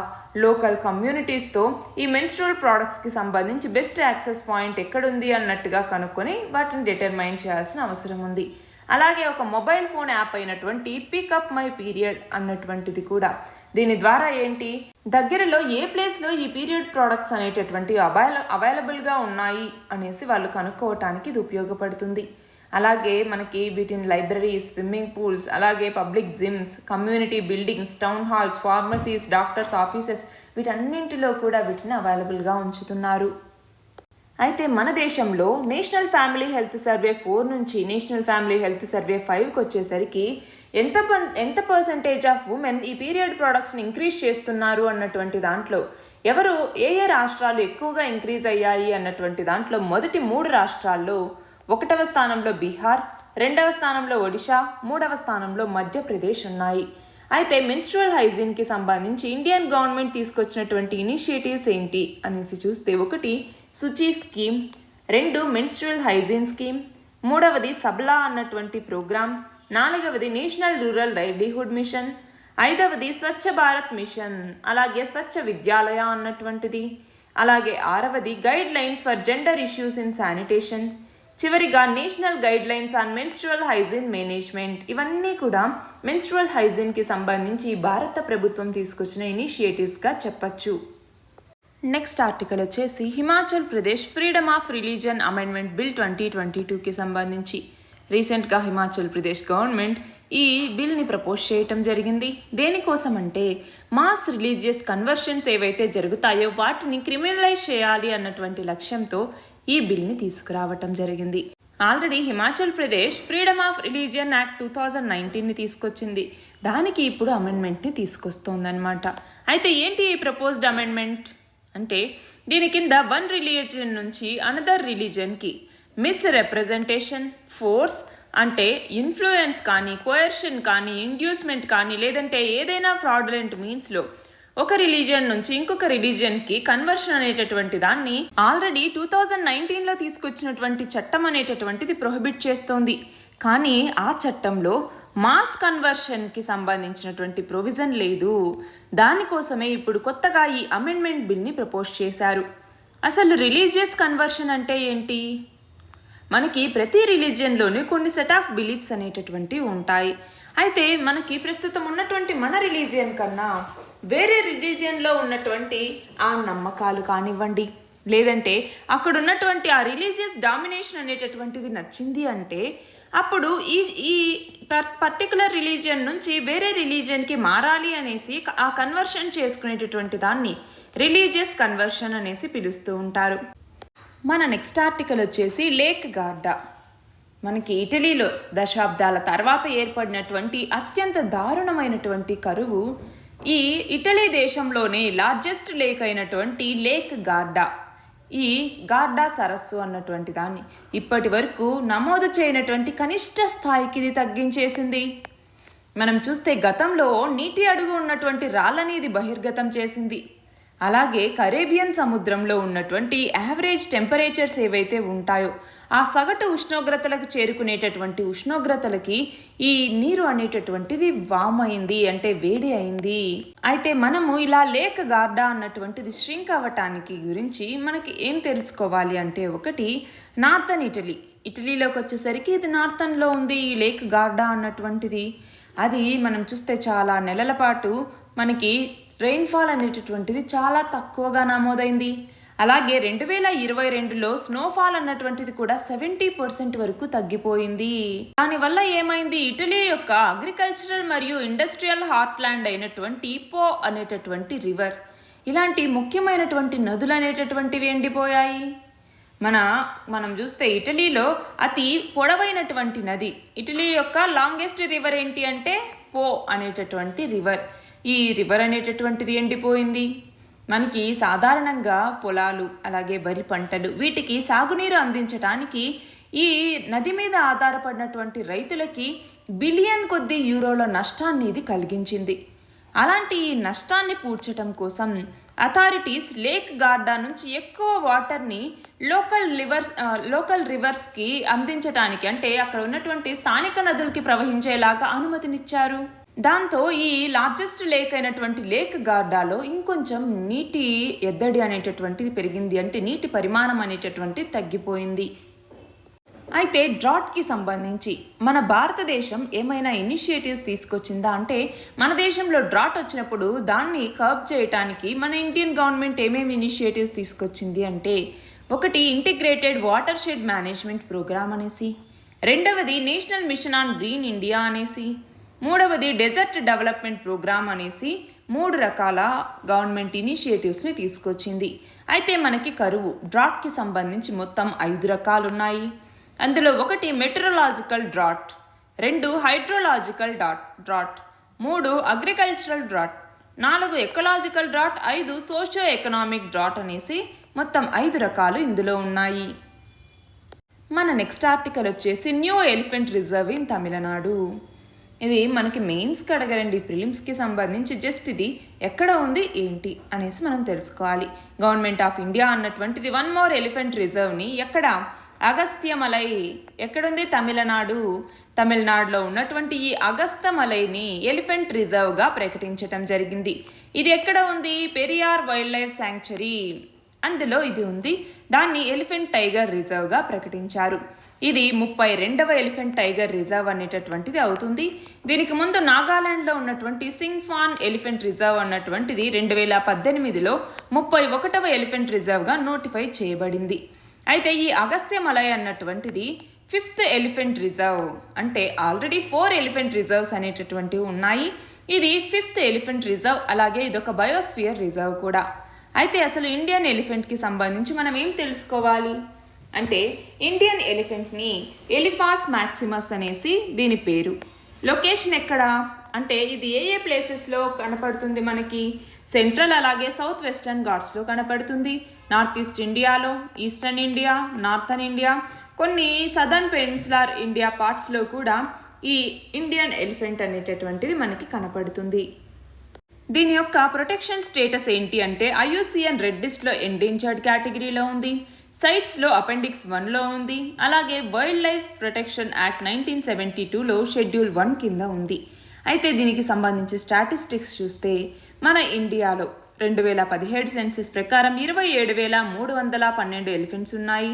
లోకల్ కమ్యూనిటీస్తో ఈ మెన్స్ట్రువల్ ప్రోడక్ట్స్కి సంబంధించి బెస్ట్ యాక్సెస్ పాయింట్ ఎక్కడుంది అన్నట్టుగా కనుక్కొని వాటిని డిటర్మైన్ చేయాల్సిన అవసరం ఉంది. అలాగే ఒక మొబైల్ ఫోన్ యాప్ అయినటువంటి పికప్ మై పీరియడ్ అన్నటువంటిది కూడా, దీని ద్వారా ఏంటి, దగ్గరలో ఏ ప్లేస్లో ఈ పీరియడ్ ప్రోడక్ట్స్ అనేటటువంటి అవైలబుల్గా ఉన్నాయి అనేసి వాళ్ళు కనుక్కోవటానికి ఇది ఉపయోగపడుతుంది. అలాగే మనకి వీటిని లైబ్రరీస్, స్విమ్మింగ్ పూల్స్, అలాగే public gyms, community buildings, town halls, pharmacies, doctors offices వీటన్నింటిలో కూడా వీటిని అవైలబుల్గా ఉంచుతున్నారు. అయితే మన దేశంలో నేషనల్ ఫ్యామిలీ హెల్త్ సర్వే 4 నుంచి నేషనల్ ఫ్యామిలీ హెల్త్ సర్వే 5కి వచ్చేసరికి ఎంత పర్సెంటేజ్ ఆఫ్ ఉమెన్ ఈ పీరియడ్ ప్రోడక్ట్స్ని ఇంక్రీజ్ చేస్తున్నారు అన్నటువంటి దాంట్లో ఎవరు ఏ రాష్ట్రాలు ఎక్కువగా ఇంక్రీజ్ అయ్యాయి అన్నటువంటి దాంట్లో మొదటి 3 రాష్ట్రాల్లో 1వ స్థానంలో బీహార్, 2వ స్థానంలో ఒడిషా, 3వ స్థానంలో మధ్యప్రదేశ్ ఉన్నాయి. అయితే మెన్స్ట్రువల్ హైజీన్కి సంబంధించి ఇండియన్ గవర్నమెంట్ తీసుకొచ్చినటువంటి ఇనిషియేటివ్స్ ఏంటి అనేసి చూస్తే, 1 Shuchi scheme, 2 menstrual hygiene scheme, 3వది సబ్లా అన్నటువంటి ప్రోగ్రామ్, 4వది నేషనల్ రూరల్ లైవ్లీహుడ్ మిషన్, 5వది స్వచ్ఛ భారత్ మిషన్, అలాగే స్వచ్ఛ విద్యాలయ అన్నటువంటిది, అలాగే 6వది guidelines for gender issues in sanitation, చివరిగా national guidelines on menstrual hygiene management. ఇవన్నీ కూడా మెన్స్ట్రువల్ హైజీన్కి సంబంధించి భారత ప్రభుత్వం తీసుకొచ్చిన ఇనిషియేటివ్స్గా చెప్పచ్చు. నెక్స్ట్ ఆర్టికల్ వచ్చేసి Himachal Pradesh freedom of religion amendment bill 2022కి సంబంధించి. రీసెంట్గా హిమాచల్ ప్రదేశ్ గవర్నమెంట్ ఈ బిల్ని ప్రపోజ్ చేయటం జరిగింది. దేనికోసం అంటే మాస్ రిలీజియస్ కన్వర్షన్స్ ఏవైతే జరుగుతాయో వాటిని క్రిమినలైజ్ చేయాలి అన్నటువంటి లక్ష్యంతో ఈ బిల్ని తీసుకురావటం జరిగింది. Already Himachal Pradesh freedom of religion act 2019ని తీసుకొచ్చింది. దానికి ఇప్పుడు అమెండ్మెంట్ని తీసుకొస్తోందన్నమాట. అయితే ఏంటి ఈ ప్రపోజ్డ్ అమెండ్మెంట్ అంటే, దీని కింద వన్ రిలీజియన్ నుంచి అనదర్ రిలీజియన్కి మిస్ రిప్రజెంటేషన్, ఫోర్స్ అంటే ఇన్ఫ్లుయెన్స్ కానీ, కోయర్షన్ కానీ, ఇండ్యూస్మెంట్ కానీ, లేదంటే ఏదైనా ఫ్రాడులెంట్ మీన్స్లో ఒక రిలీజియన్ నుంచి ఇంకొక రిలీజియన్కి కన్వర్షన్ అనేటటువంటి దాన్ని ఆల్రెడీ 2019లో తీసుకొచ్చినటువంటి చట్టం అనేటటువంటిది ప్రొహిబిట్ చేస్తోంది. కానీ ఆ చట్టంలో మాస్ కన్వర్షన్కి సంబంధించినటువంటి ప్రొవిజన్ లేదు. దానికోసమే ఇప్పుడు కొత్తగా ఈ అమెండ్మెంట్ బిల్ని ప్రపోజ్ చేశారు. అసలు రిలీజియస్ కన్వర్షన్ అంటే ఏంటి? మనకి ప్రతి రిలీజియన్లోనూ కొన్ని సెట్ ఆఫ్ బిలీఫ్స్ అనేటటువంటివి ఉంటాయి. అయితే మనకి ప్రస్తుతం ఉన్నటువంటి మన రిలీజియన్ కన్నా వేరే రిలీజియన్లో ఉన్నటువంటి ఆ నమ్మకాలు కానివ్వండి, లేదంటే అక్కడ ఉన్నటువంటి ఆ రిలీజియస్ డామినేషన్ అనేటటువంటిది నచ్చింది అంటే అప్పుడు ఈ పర్టికులర్ రిలీజియన్ నుంచి వేరే రిలీజియన్కి మారాలి అనేసి ఆ కన్వర్షన్ చేసుకునేటటువంటి దాన్ని రిలీజియస్ కన్వర్షన్ అనేసి పిలుస్తూ ఉంటారు. మన నెక్స్ట్ ఆర్టికల్ వచ్చేసి లేక్ గార్డా. మనకి ఇటలీలో దశాబ్దాల తర్వాత ఏర్పడినటువంటి అత్యంత దారుణమైనటువంటి కరువు ఈ ఇటలీ దేశంలోనే లార్జెస్ట్ లేక్ అయినటువంటి లేక్ గార్డా, ఈ గార్డా సరస్సు అన్నటువంటి దాన్ని ఇప్పటి వరకు నమోదు చేయనటువంటి కనిష్ట స్థాయికి ఇది తగ్గించేసింది. మనం చూస్తే గతంలో నీటి అడుగు ఉన్నటువంటి రాళ్ళని ఇది బహిర్గతం చేసింది. అలాగే కరేబియన్ సముద్రంలో ఉన్నటువంటి యావరేజ్ టెంపరేచర్స్ ఏవైతే ఉంటాయో ఆ సగటు ఉష్ణోగ్రతలకు చేరుకునేటటువంటి ఉష్ణోగ్రతలకి ఈ నీరు అనేటటువంటిది వామ్ అయింది, అంటే వేడి అయింది. అయితే మనము ఇలా లేక్ గార్డా అన్నటువంటిది ష్రింక్ అవ్వటానికి గురించి మనకి ఏం తెలుసుకోవాలి అంటే, 1 నార్థన్ ఇటలీ ఇటలీలోకి వచ్చేసరికి ఇది నార్థన్లో ఉంది ఈ లేక్ గార్డా అన్నటువంటిది. అది మనం చూస్తే చాలా నెలల పాటు మనకి రెయిన్ఫాల్ అనేటటువంటిది చాలా తక్కువగా నమోదైంది. అలాగే 2022లో స్నోఫాల్ అన్నటువంటిది కూడా 70% వరకు తగ్గిపోయింది. దానివల్ల ఏమైంది, ఇటలీ యొక్క అగ్రికల్చరల్ మరియు ఇండస్ట్రియల్ హార్ట్లాండ్ అయినటువంటి పో అనేటటువంటి రివర్, ఇలాంటి ముఖ్యమైనటువంటి నదులు అనేటటువంటివి ఎండిపోయాయి. మనం చూస్తే ఇటలీలో అతి పొడవైనటువంటి నది, ఇటలీ యొక్క లాంగెస్ట్ రివర్ ఏంటి అంటే పో అనేటటువంటి రివర్. ఈ రివర్ అనేటటువంటిది ఎండిపోయింది. మనకి సాధారణంగా పొలాలు అలాగే వరి పంటలు వీటికి సాగునీరు అందించడానికి ఈ నది మీద ఆధారపడినటువంటి రైతులకి బిలియన్ కొద్ది యూరోల నష్టాన్ని ఇది కలిగించింది. అలాంటి ఈ నష్టాన్ని పూడ్చడం కోసం అథారిటీస్ లేక్ గార్డా నుంచి ఎక్కువ వాటర్ని లోకల్ రివర్స్కి అందించడానికి, అంటే అక్కడ ఉన్నటువంటి స్థానిక నదులకి ప్రవహించేలాగా అనుమతినిచ్చారు. దాంతో ఈ లార్జెస్ట్ లేక్ అయినటువంటి లేక్ గార్డాలో ఇంకొంచెం నీటి ఎద్దడి అనేటటువంటిది పెరిగింది, అంటే నీటి పరిమాణం అనేటటువంటి తగ్గిపోయింది. అయితే డ్రాట్కి సంబంధించి మన భారతదేశం ఏమైనా ఇనిషియేటివ్స్ తీసుకొచ్చిందా అంటే, మన దేశంలో డ్రాట్ వచ్చినప్పుడు దాన్ని కర్బ్ చేయడానికి మన ఇండియన్ గవర్నమెంట్ ఏమేమి ఇనిషియేటివ్స్ తీసుకొచ్చింది అంటే, ఒకటి integrated watershed management programme అనేసి, రెండవది national mission on green India అనేసి, మూడవది డెజర్ట్ డెవలప్మెంట్ ప్రోగ్రామ్ అనేసి 3 రకాల గవర్నమెంట్ ఇనిషియేటివ్స్ని తీసుకొచ్చింది. అయితే మనకి కరువు డ్రాట్కి సంబంధించి మొత్తం 5 రకాలు ఉన్నాయి. అందులో ఒకటి metrological drought, 2 hydrological drought, 3 agricultural drought, 4 ecological drought, 5 socio economic drought అనేసి మొత్తం 5 రకాలు ఇందులో ఉన్నాయి. మన నెక్స్ట్ ఆర్టికల్ వచ్చేసి new elephant reserve in Tamil Nadu. ఇవి మనకి మెయిన్స్కి అడగరండి, ప్రిలిమ్స్కి సంబంధించి జస్ట్ ఇది ఎక్కడ ఉంది ఏంటి అనేసి మనం తెలుసుకోవాలి. గవర్నమెంట్ ఆఫ్ ఇండియా అన్నటువంటిది 1 మోర్ ఎలిఫెంట్ రిజర్వ్ని ఎక్కడ, అగస్త్యమలై ఎక్కడుంది, తమిళనాడులో ఉన్నటువంటి ఈ అగస్త్యమలైని ఎలిఫెంట్ రిజర్వ్గా ప్రకటించటం జరిగింది. ఇది ఎక్కడ ఉంది, పెరియార్ వైల్డ్ లైఫ్ శాంక్చురీ అందులో ఇది ఉంది. దాన్ని ఎలిఫెంట్ టైగర్ రిజర్వ్గా ప్రకటించారు. ఇది 32వ ఎలిఫెంట్ టైగర్ రిజర్వ్ అనేటటువంటిది అవుతుంది. దీనికి ముందు నాగాలాండ్లో ఉన్నటువంటి సింగ్ఫాన్ ఎలిఫెంట్ రిజర్వ్ అన్నటువంటిది 2018లో 31వ ఎలిఫెంట్ రిజర్వ్గా నోటిఫై చేయబడింది. అయితే ఈ అగస్త్యమలై అన్నటువంటిది 5th ఎలిఫెంట్ రిజర్వ్, అంటే ఆల్రెడీ 4 ఎలిఫెంట్ రిజర్వ్స్ అనేటటువంటివి ఉన్నాయి. ఇది 5th ఎలిఫెంట్ రిజర్వ్, అలాగే ఇదొక బయోస్ఫియర్ రిజర్వ్ కూడా. అయితే అసలు ఇండియన్ ఎలిఫెంట్కి సంబంధించి మనం ఏం తెలుసుకోవాలి అంటే, ఇండియన్ ఎలిఫెంట్ని ఎలిఫాస్ మ్యాక్సిమస్ అనేసి దీని పేరు. లొకేషన్ ఎక్కడ అంటే ఇది ఏ ప్లేసెస్లో కనపడుతుంది, మనకి సెంట్రల్ అలాగే సౌత్ వెస్టర్న్ ఘాట్స్లో కనపడుతుంది. నార్త్ ఈస్ట్ ఇండియాలో, ఈస్టర్న్ ఇండియా, నార్థన్ ఇండియా, కొన్ని సదర్న్ పెనిన్సులార్ ఇండియా పార్ట్స్లో కూడా ఈ ఇండియన్ ఎలిఫెంట్ అనేటటువంటిది మనకి కనపడుతుంది. దీని యొక్క ప్రొటెక్షన్ స్టేటస్ ఏంటి అంటే, IUCN రెడ్ లిస్ట్లో ఎండేంజర్డ్ కేటగిరీలో ఉంది, సైట్స్లో అపెండిక్స్ 1లో ఉంది, అలాగే వైల్డ్ లైఫ్ ప్రొటెక్షన్ యాక్ట్ 1972లో షెడ్యూల్ 1 కింద ఉంది. అయితే దీనికి సంబంధించి స్టాటిస్టిక్స్ చూస్తే మన ఇండియాలో 2017 సెన్సస్ ప్రకారం 27,312 ఎలిఫెంట్స్ ఉన్నాయి.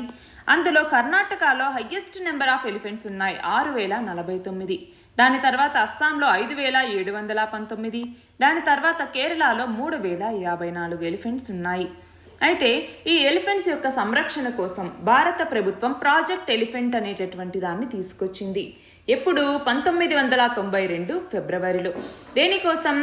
అందులో కర్ణాటకలో హయ్యెస్ట్ నెంబర్ ఆఫ్ ఎలిఫెంట్స్ ఉన్నాయి, 6,049. దాని తర్వాత అస్సాంలో 5,719, దాని తర్వాత కేరళలో 3,054 ఎలిఫెంట్స్ ఉన్నాయి. అయితే ఈ ఎలిఫెంట్స్ యొక్క సంరక్షణ కోసం భారత ప్రభుత్వం ప్రాజెక్ట్ ఎలిఫెంట్ అనేటటువంటి దాన్ని తీసుకొచ్చింది. ఎప్పుడు 1992 ఫిబ్రవరిలో. దేనికోసం,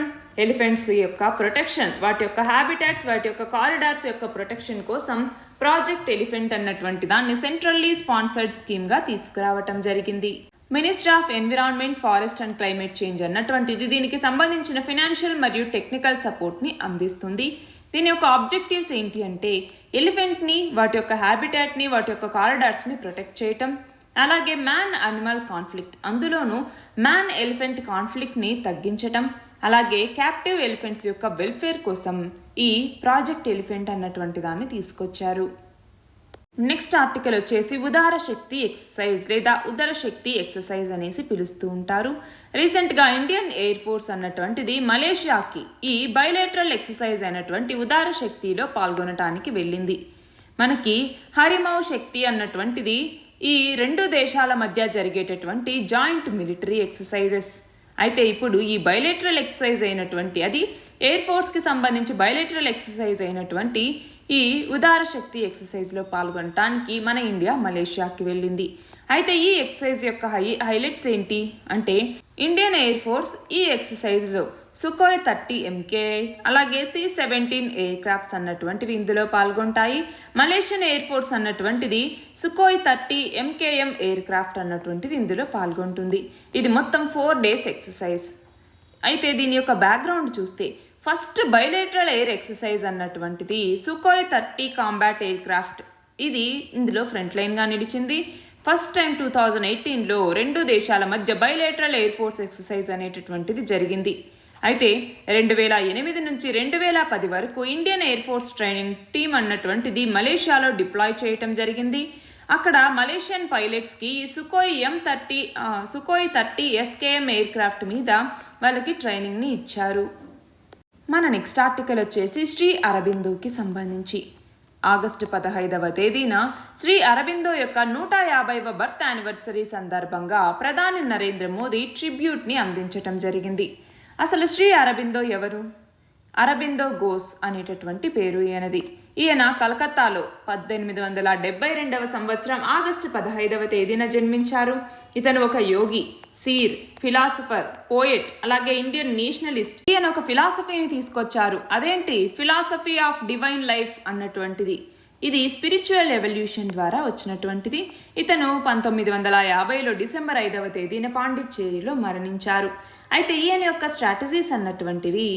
ఎలిఫెంట్స్ యొక్క ప్రొటెక్షన్, వాటి యొక్క హ్యాబిటాట్స్, వాటి యొక్క కారిడార్స్ యొక్క ప్రొటెక్షన్ కోసం ప్రాజెక్ట్ ఎలిఫెంట్ అన్నటువంటి దాన్ని సెంట్రల్లీ స్పాన్సర్డ్ స్కీమ్గా తీసుకురావటం జరిగింది. Ministry of environment, forest and climate change అన్నటువంటిది దీనికి సంబంధించిన ఫినాన్షియల్ మరియు టెక్నికల్ సపోర్ట్ని అందిస్తుంది. దీని యొక్క ఆబ్జెక్టివ్స్ ఏంటి అంటే, ఎలిఫెంట్ని, వాటి యొక్క హ్యాబిటాట్ని, వాటి యొక్క కారిడార్స్ని ప్రొటెక్ట్ చేయటం, అలాగే మ్యాన్ అనిమల్ కాన్ఫ్లిక్ట్, అందులోనూ మ్యాన్ ఎలిఫెంట్ కాన్ఫ్లిక్ట్ని తగ్గించటం, అలాగే క్యాప్టివ్ ఎలిఫెంట్స్ యొక్క వెల్ఫేర్ కోసం ఈ ప్రాజెక్ట్ ఎలిఫెంట్ అన్నటువంటి దాన్ని తీసుకొచ్చారు. నెక్స్ట్ ఆర్టికల్ వచ్చేసి ఉదార శక్తి ఎక్సర్సైజ్ లేదా ఉదర శక్తి ఎక్సర్సైజ్ అనేసి పిలుస్తూ ఉంటారు. రీసెంట్గా ఇండియన్ ఎయిర్ ఫోర్స్ అన్నటువంటిది మలేషియాకి ఈ బైలేటరల్ ఎక్సర్సైజ్ అయినటువంటి ఉదార శక్తిలో పాల్గొనటానికి వెళ్ళింది. మనకి హరిమౌ శక్తి అన్నటువంటిది ఈ రెండు దేశాల మధ్య జరిగేటటువంటి జాయింట్ మిలిటరీ ఎక్సర్సైజెస్. అయితే ఇప్పుడు ఈ బైలేటరల్ ఎక్సర్సైజ్ అయినటువంటి, అది ఎయిర్ ఫోర్స్కి సంబంధించి బైలేటరల్ ఎక్సర్సైజ్ అయినటువంటి ఈ ఉదార శక్తి ఎక్సర్సైజ్లో పాల్గొనడానికి మన ఇండియా మలేషియాకి వెళ్ళింది. అయితే ఈ ఎక్సర్సైజ్ యొక్క హైలైట్స్ ఏంటి అంటే, ఇండియన్ ఎయిర్ ఫోర్స్ ఈ ఎక్సర్సైజ్లో సుఖోయ్ 30 MKI అలాగే C-17 ఎయిర్ క్రాఫ్ట్స్ అన్నటువంటివి ఇందులో పాల్గొంటాయి. మలేషియన్ ఎయిర్ ఫోర్స్ అన్నటువంటిది సుఖోయ్ 30 MKM ఎయిర్ క్రాఫ్ట్ అన్నటువంటిది ఇందులో పాల్గొంటుంది. ఇది మొత్తం 4 days ఎక్సర్సైజ్. అయితే దీని యొక్క బ్యాక్గ్రౌండ్ చూస్తే, ఫస్ట్ బైలేటరల్ ఎయిర్ ఎక్సర్సైజ్ అన్నటువంటిది సుఖోయ్ 30 కాంబాట్ ఎయిర్ క్రాఫ్ట్, ఇది ఇందులో ఫ్రంట్ లైన్గా నిలిచింది. ఫస్ట్ టైం 2018లో రెండు దేశాల మధ్య బైలేటరల్ ఎయిర్ ఫోర్స్ ఎక్సర్సైజ్ అనేటటువంటిది జరిగింది. అయితే 2008 నుంచి 2010 వరకు Indian air force training team అన్నటువంటిది మలేషియాలో డిప్లాయ్ చేయటం జరిగింది. అక్కడ మలేషియన్ పైలట్స్కి సుఖోయ్ 30 SKM ఎయిర్ క్రాఫ్ట్ మీద వాళ్ళకి ట్రైనింగ్ని ఇచ్చారు. మన నెక్స్ట్ ఆర్టికల్ వచ్చేసి శ్రీ అరబిందోకి సంబంధించి. ఆగస్టు 15వ తేదీన శ్రీ అరబిందో యొక్క 150వ బర్త్ యానివర్సరీ సందర్భంగా ప్రధాని నరేంద్ర మోదీ ట్రిబ్యూట్ని అందించటం జరిగింది. అసలు శ్రీ అరబిందో ఎవరు? అరబిందో ఘోష్ అనేటటువంటి పేరు ఈయనది. ఈయన కలకత్తాలో 1872వ సంవత్సరం ఆగస్టు 15వ తేదీన జన్మించారు. ఇతను ఒక యోగి, సీర్, ఫిలాసఫర్, పోయెట్, అలాగే ఇండియన్ నేషనలిస్ట్. ఈయన ఒక ఫిలాసఫీని తీసుకొచ్చారు. అదేంటి? ఫిలాసఫీ ఆఫ్ డివైన్ లైఫ్ అన్నటువంటిది. ఇది స్పిరిచువల్ ఎవల్యూషన్ ద్వారా వచ్చినటువంటిది. ఇతను 1950లో డిసెంబర్ 5వ తేదీన పాండిచ్చేరిలో మరణించారు. అయితే ఈయన యొక్క స్ట్రాటజీస్ అన్నటువంటివి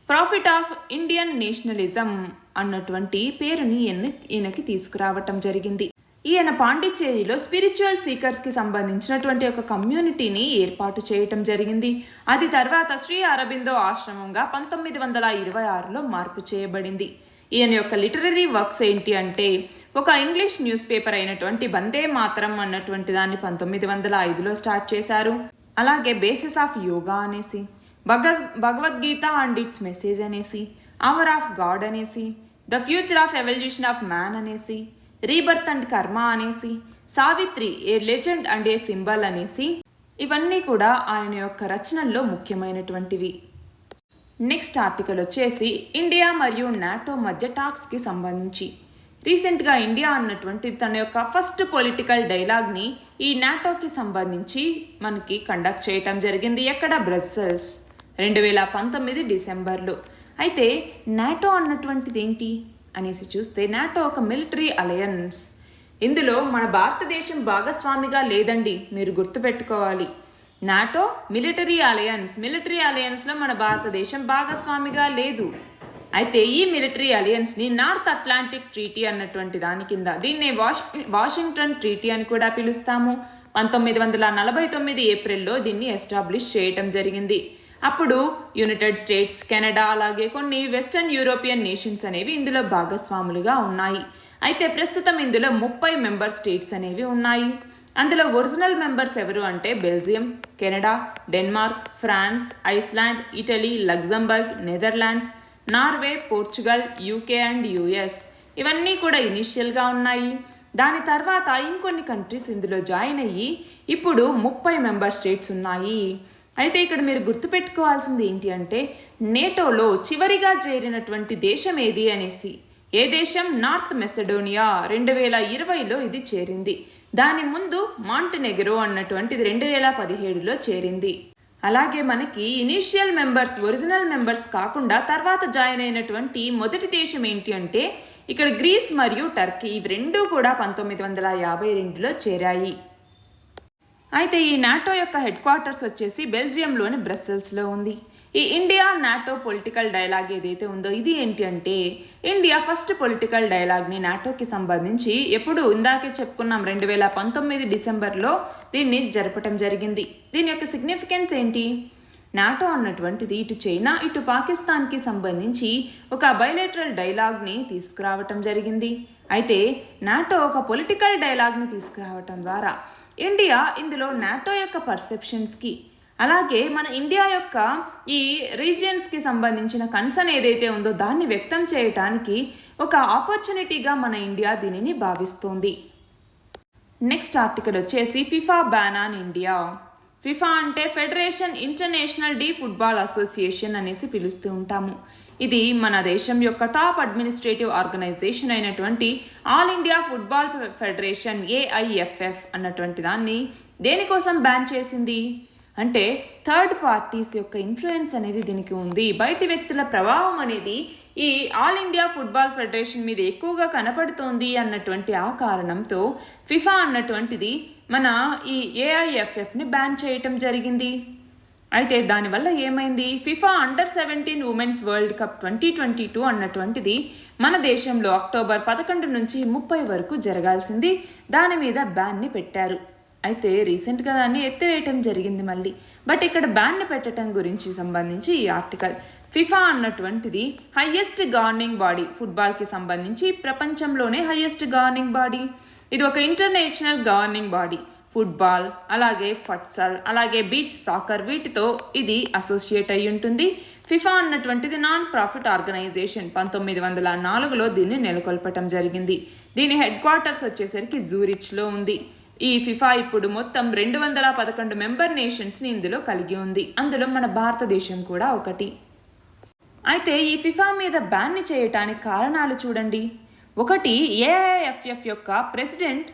ప్రాఫిట్ ఆఫ్ ఇండియన్ నేషనలిజం అన్నటువంటి పేరుని ఈయనకి తీసుకురావటం జరిగింది. ఈయన పాండిచ్చేరిలో స్పిరిచువల్ సీకర్స్కి సంబంధించినటువంటి ఒక కమ్యూనిటీని ఏర్పాటు చేయటం జరిగింది. అది తర్వాత శ్రీ అరబిందో ఆశ్రమంగా 1926లో మార్పు చేయబడింది. ఈయన యొక్క లిటరరీ వర్క్స్ ఏంటి అంటే, ఒక ఇంగ్లీష్ న్యూస్ పేపర్ అయినటువంటి వందే మాతరం అన్నటువంటి దాన్ని 1905లో స్టార్ట్ చేశారు. అలాగే బేసిస్ ఆఫ్ యోగా అనేసి, భగవద్గీత అండ్ ఇట్స్ మెసేజ్ అనేసి, అవర్ ఆఫ్ గాడ్ అనేసి, the future of evolution of man అనేసి, రీబర్త్ అండ్ కర్మ అనేసి, Savitri a legend and A symbol అనేసి, ఇవన్నీ కూడా ఆయన యొక్క రచనల్లో ముఖ్యమైనటువంటివి. నెక్స్ట్ ఆర్టికల్ వచ్చేసి ఇండియా మరియు నాటో మధ్య టాక్స్కి సంబంధించి. రీసెంట్గా ఇండియా అన్నటువంటి తన యొక్క ఫస్ట్ పొలిటికల్ డైలాగ్ని ఈ నాటోకి సంబంధించి మనకి కండక్ట్ చేయటం జరిగింది. ఎక్కడ? బ్రస్సెల్స్, 2019 డిసెంబర్లో. అయితే నాటో అన్నటువంటిది ఏంటి అనేసి చూస్తే, నాటో ఒక మిలిటరీ అలయన్స్. ఇందులో మన భారతదేశం భాగస్వామిగా లేదండి, మీరు గుర్తుపెట్టుకోవాలి. నాటో మిలిటరీ అలయన్స్లో మన భారతదేశం భాగస్వామిగా లేదు. అయితే ఈ మిలిటరీ అలయన్స్ని నార్త్ అట్లాంటిక్ ట్రీటీ అన్నటువంటి దాని కింద, దీన్నే వాషింగ్టన్ ట్రీటీ అని కూడా పిలుస్తాము. 1949 ఏప్రిల్లో దీన్ని ఎస్టాబ్లిష్ చేయటం జరిగింది. అప్పుడు యునైటెడ్ స్టేట్స్, కెనడా, అలాగే కొన్ని వెస్టర్న్ యూరోపియన్ నేషన్స్ అనేవి ఇందులో భాగస్వాములుగా ఉన్నాయి. అయితే ప్రస్తుతం ఇందులో 30 మెంబర్ స్టేట్స్ అనేవి ఉన్నాయి. అందులో ఒరిజినల్ మెంబర్స్ ఎవరు అంటే Belgium, Canada, Denmark, France, Iceland, Italy, Luxembourg, Netherlands, Norway, Portugal, UK and US. ఇవన్నీ కూడా ఇనిషియల్గా ఉన్నాయి. దాని తర్వాత ఇంకొన్ని కంట్రీస్ ఇందులో జాయిన్ అయ్యి ఇప్పుడు 30 మెంబర్ స్టేట్స్ ఉన్నాయి. అయితే ఇక్కడ మీరు గుర్తుపెట్టుకోవాల్సింది ఏంటి అంటే, నేటోలో చివరిగా చేరినటువంటి దేశం ఏది అనేసి. ఏ దేశం? North Macedonia. 2020లో ఇది చేరింది. దాని ముందు మాంటెనెగ్రో అన్నటువంటిది 2017లో చేరింది. అలాగే మనకి ఇనీషియల్ మెంబర్స్, ఒరిజినల్ మెంబర్స్ కాకుండా తర్వాత జాయిన్ అయినటువంటి మొదటి దేశం ఏంటి అంటే ఇక్కడ గ్రీస్ మరియు టర్కీ. ఇవి రెండూ కూడా 1952లో చేరాయి. అయితే ఈ నాటో యొక్క హెడ్ క్వార్టర్స్ వచ్చేసి బెల్జియంలోని బ్రస్సెల్స్లో ఉంది. ఈ ఇండియా నాటో పొలిటికల్ డైలాగ్ ఏదైతే ఉందో ఇది ఏంటి అంటే, ఇండియా ఫస్ట్ పొలిటికల్ డైలాగ్ని నాటోకి సంబంధించి ఎప్పుడు ఇందాకే చెప్పుకున్నాం, 2019 డిసెంబర్లో దీన్ని జరపటం జరిగింది. దీని యొక్క సిగ్నిఫికెన్స్ ఏంటి? నాటో అన్నటువంటిది ఇటు చైనా, ఇటు పాకిస్తాన్కి సంబంధించి ఒక బైలేటరల్ డైలాగ్ని తీసుకురావటం జరిగింది. అయితే నాటో ఒక పొలిటికల్ డైలాగ్ని తీసుకురావటం ద్వారా ఇండియా ఇందులో నాటో యొక్క పర్సెప్షన్స్కి, అలాగే మన ఇండియా యొక్క ఈ రీజియన్స్కి సంబంధించిన కన్సర్న్ ఏదైతే ఉందో దాన్ని వ్యక్తం చేయటానికి ఒక ఆపర్చునిటీగా మన ఇండియా దీనిని భావిస్తోంది. నెక్స్ట్ ఆర్టికల్ వచ్చేసి FIFA ban on India. FIFA అంటే federation international de football association అనేసి పిలుస్తూ ఉంటాము. ఇది మన దేశం యొక్క టాప్ అడ్మినిస్ట్రేటివ్ ఆర్గనైజేషన్ అయినటువంటి all India football federation AIFF అన్నటువంటి దాన్ని దేనికోసం బ్యాన్ చేసింది అంటే థర్డ్ పార్టీస్ యొక్క ఇన్ఫ్లుయెన్స్ అనేది దీనికి ఉంది. బయటి వ్యక్తుల ప్రభావం అనేది ఈ ఆల్ ఇండియా ఫుట్బాల్ ఫెడరేషన్ మీద ఎక్కువగా కనపడుతోంది అన్నటువంటి ఆ కారణంతో ఫిఫా అన్నటువంటిది మన ఈ AIFFని బ్యాన్ చేయటం జరిగింది. అయితే దానివల్ల ఏమైంది, ఫిఫా అండర్-17 ఉమెన్స్ వరల్డ్ కప్ 2022 అన్నటువంటిది మన దేశంలో అక్టోబర్ 11 నుంచి 30 వరకు జరగాల్సింది. దాని మీద బ్యాన్ని పెట్టారు. అయితే రీసెంట్గా దాన్ని ఎత్తివేయటం జరిగింది మళ్ళీ. బట్ ఇక్కడ బ్యాన్ని పెట్టడం గురించి సంబంధించి ఈ ఆర్టికల్, ఫిఫా అన్నటువంటిది హయ్యెస్ట్ గవర్నింగ్ బాడీ, ఫుట్బాల్కి సంబంధించి ప్రపంచంలోనే హయ్యెస్ట్ గవర్నింగ్ బాడీ. ఇది ఒక ఇంటర్నేషనల్ గవర్నింగ్ బాడీ. ఫుట్బాల్, అలాగే ఫట్సల్, అలాగే బీచ్ సాకర్, వీటితో ఇది అసోసియేట్ అయి ఉంటుంది. ఫిఫా అన్నటువంటిది నాన్ ప్రాఫిట్ ఆర్గనైజేషన్. 1904లో దీన్ని నెలకొల్పటం జరిగింది. దీని హెడ్ క్వార్టర్స్ వచ్చేసరికి జూరిచ్లో ఉంది. ఈ ఫిఫా ఇప్పుడు మొత్తం 211 మెంబర్ నేషన్స్ని ఇందులో కలిగి ఉంది. అందులో మన భారతదేశం కూడా ఒకటి. అయితే ఈ ఫిఫా మీద బ్యాన్ని చేయటానికి కారణాలు చూడండి. ఒకటి, AIFF యొక్క ప్రెసిడెంట్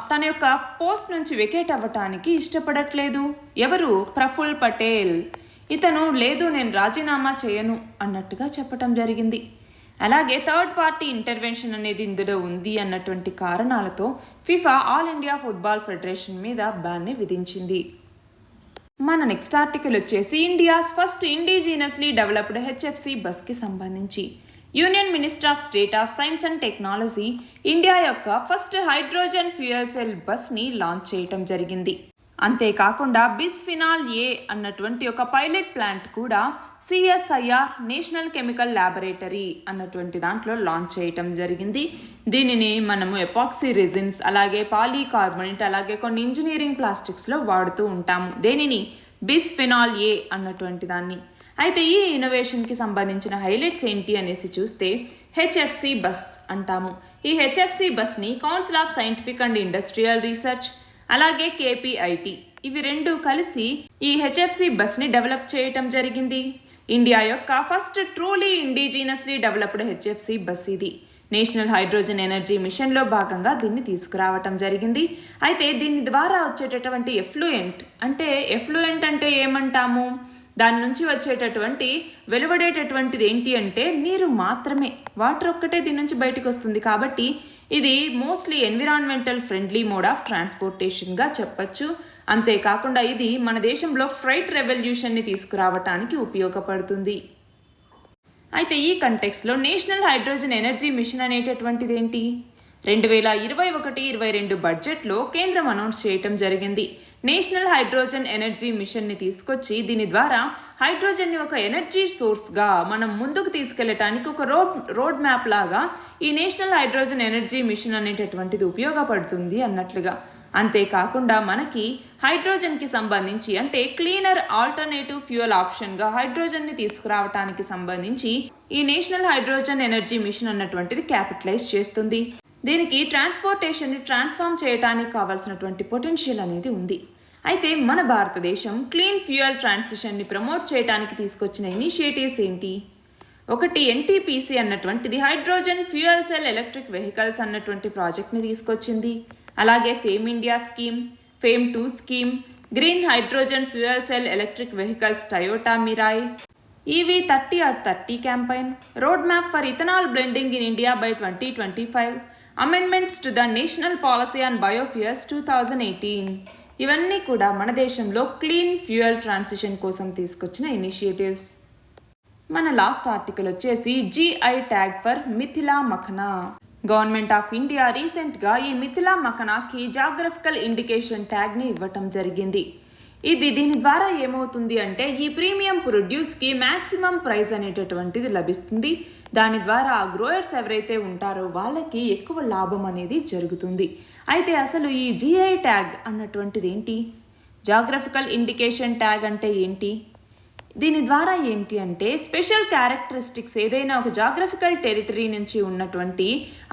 తన యొక్క పోస్ట్ నుంచి వెకేట్ అవ్వటానికి ఇష్టపడట్లేదు. ఎవరు? ప్రఫుల్ పటేల్. ఇతను లేదు నేను రాజీనామా చేయను అన్నట్టుగా చెప్పటం జరిగింది. అలాగే థర్డ్ పార్టీ ఇంటర్వెన్షన్ అనేది ఇందులో ఉంది అన్నటువంటి కారణాలతో FIFA all India football federation మీద బ్యాన్ని విధించింది. మన నెక్స్ట్ ఆర్టికల్ వచ్చేసి India's first indigenously developed HFC బస్కి సంబంధించి. Union minister of state of science and technology India యొక్క ఫస్ట్ హైడ్రోజన్ ఫ్యూయల్ సెల్ బస్ని లాంచ్ చేయటం జరిగింది. అంతేకాకుండా బిస్ఫినాల్ A అన్నటువంటి ఒక పైలట్ ప్లాంట్ కూడా CSIR నేషనల్ కెమికల్ ల్యాబొరేటరీ అన్నటువంటి దాంట్లో లాంచ్ చేయటం జరిగింది. దీనిని మనము ఎపాక్సీ రెజిన్స్, అలాగే పాలీకార్బోనేట్, అలాగే కొన్ని ఇంజనీరింగ్ ప్లాస్టిక్స్లో వాడుతూ ఉంటాము. దేనిని? బిస్ఫినాల్ A అన్నటువంటి దాన్ని. అయితే ఈ ఇన్నోవేషన్కి సంబంధించిన హైలైట్స్ ఏంటి అనేసి చూస్తే HFC బస్ అంటాము. ఈ HFC బస్ని council of scientific and industrial research, అలాగే KPIT ఇవి రెండు కలిసి ఈ HFC బస్ని డెవలప్ చేయటం జరిగింది. ఇండియా యొక్క first truly indigenously developed HFC bus ఇది. నేషనల్ హైడ్రోజన్ ఎనర్జీ మిషన్లో భాగంగా దీన్ని తీసుకురావటం జరిగింది. అయితే దీని ద్వారా వచ్చేటటువంటి ఎఫ్లూయెంట్ అంటే ఏమంటాము, దాని నుంచి వచ్చేటటువంటి వెలువడేటటువంటిది ఏంటి అంటే నీరు మాత్రమే, వాటర్ ఒక్కటే దీని నుంచి బయటకు వస్తుంది. కాబట్టి ఇది mostly environmental friendly mode of ట్రాన్స్పోర్టేషన్గా చెప్పచ్చు. అంతేకాకుండా ఇది మన దేశంలో ఫ్రైట్ రెవల్యూషన్ని తీసుకురావటానికి ఉపయోగపడుతుంది. అయితే ఈ కంటెక్స్లో నేషనల్ హైడ్రోజన్ ఎనర్జీ మిషన్ అనేటటువంటిది ఏంటి? 2021-22 బడ్జెట్లో కేంద్రం అనౌన్స్ చేయటం జరిగింది. నేషనల్ హైడ్రోజన్ ఎనర్జీ మిషన్ని తీసుకొచ్చి దీని ద్వారా హైడ్రోజన్ని ఒక ఎనర్జీ సోర్స్గా మనం ముందుకు తీసుకెళ్ళటానికి ఒక రోడ్ మ్యాప్ లాగా ఈ నేషనల్ హైడ్రోజన్ ఎనర్జీ మిషన్ అనేటటువంటిది ఉపయోగపడుతుంది అన్నట్లుగా. అంతేకాకుండా మనకి హైడ్రోజన్కి సంబంధించి అంటే క్లీనర్ ఆల్టర్నేటివ్ ఫ్యూయల్ ఆప్షన్గా హైడ్రోజన్ని తీసుకురావటానికి సంబంధించి ఈ నేషనల్ హైడ్రోజన్ ఎనర్జీ మిషన్ అన్నటువంటిది క్యాపిటలైజ్ చేస్తుంది. దీనికి ట్రాన్స్పోర్టేషన్ని ట్రాన్స్ఫార్మ్ చేయడానికి కావాల్సినటువంటి పొటెన్షియల్ అనేది ఉంది. అయితే మన భారతదేశం క్లీన్ ఫ్యూయల్ ట్రాన్సిషన్ని ప్రమోట్ చేయడానికి తీసుకొచ్చిన ఇనిషియేటివ్స్ ఏంటి? ఒకటి, NTPC అన్నటువంటిది hydrogen fuel cell electric vehicles అన్నటువంటి ప్రాజెక్ట్ని తీసుకొచ్చింది. అలాగే fame India scheme, fame 2 scheme, green hydrogen fuel cell electric vehicles Toyota Mirai, EV30 campaign, road map for ethanol blending in India by 2025, amendments to the national policy on biofuels 2018. ఇవన్నీ కూడా మన దేశంలో clean fuel transition కోసం తీసుకొచ్చిన initiatives. మన last article వచ్చేసి GI tag for Mithila makhana. Government of India రీసెంట్గా ఈ మిథిలా మఖనాకి జాగ్రఫికల్ ఇండికేషన్ ట్యాగ్ని ఇవ్వటం జరిగింది. దీని ద్వారా ఏమవుతుంది అంటే ఈ ప్రీమియం ప్రొడ్యూస్కి మ్యాక్సిమం ప్రైస్ అనేటటువంటిది లభిస్తుంది. దాని ద్వారా ఆ గ్రోయర్స్ ఎవరైతే ఉంటారో వాళ్ళకి ఎక్కువ లాభం అనేది జరుగుతుంది. అయితే అసలు ఈ GI ట్యాగ్ అన్నటువంటిది ఏంటి? జాగ్రఫికల్ ఇండికేషన్ ట్యాగ్ అంటే ఏంటి? దీని ద్వారా ఏంటి అంటే స్పెషల్ క్యారెక్టరిస్టిక్స్ ఏదైనా ఒక జాగ్రఫికల్ టెరిటరీ నుంచి ఉన్నటువంటి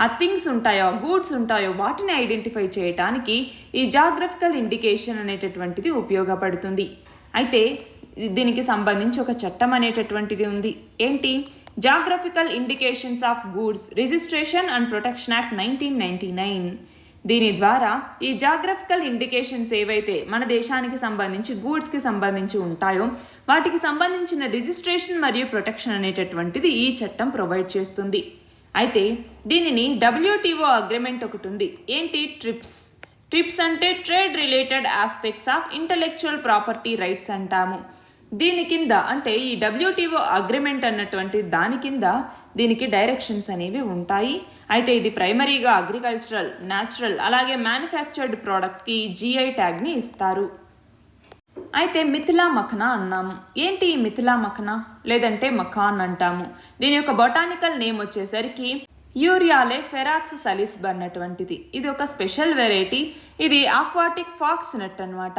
ఆ థింగ్స్ ఉంటాయో గూడ్స్ ఉంటాయో వాటిని ఐడెంటిఫై చేయడానికి ఈ జాగ్రఫికల్ ఇండికేషన్ అనేటటువంటిది ఉపయోగపడుతుంది. అయితే దీనికి సంబంధించి ఒక చట్టం అనేటటువంటిది ఉంది. ఏంటి? Geographical indications of goods registration and protection act 1999. దీని ద్వారా ఈ జాగ్రఫికల్ ఇండికేషన్స్ ఏవైతే మన దేశానికి సంబంధించి గూడ్స్కి సంబంధించి ఉంటాయో వాటికి సంబంధించిన రిజిస్ట్రేషన్ మరియు ప్రొటెక్షన్ అనేటటువంటిది ఈ చట్టం ప్రొవైడ్ చేస్తుంది. అయితే దీనిని WTO అగ్రిమెంట్ ఒకటి ఉంది. ఏంటి? ట్రిప్స్ అంటే trade related aspects of intellectual property rights అంటాము. దీని కింద అంటే ఈ WTO అగ్రిమెంట్ అన్నటువంటి దాని కింద దీనికి డైరెక్షన్స్ అనేవి ఉంటాయి. అయితే ఇది ప్రైమరీగా అగ్రికల్చరల్, న్యాచురల్ అలాగే మ్యానుఫ్యాక్చర్డ్ ప్రోడక్ట్కి GI ట్యాగ్ని ఇస్తారు. అయితే మిథిలా మఖనా అన్నాము. ఏంటి ఈ మిథిలా మఖనా లేదంటే మఖాన్ అంటాము. దీని యొక్క బొటానికల్ నేమ్ వచ్చేసరికి యూరియాలే ఫెరాక్స్ సలిస్బ్ అన్నటువంటిది. ఇది ఒక స్పెషల్ వెరైటీ. ఇది ఆక్వాటిక్ ఫాక్స్ నట్ అన్నమాట.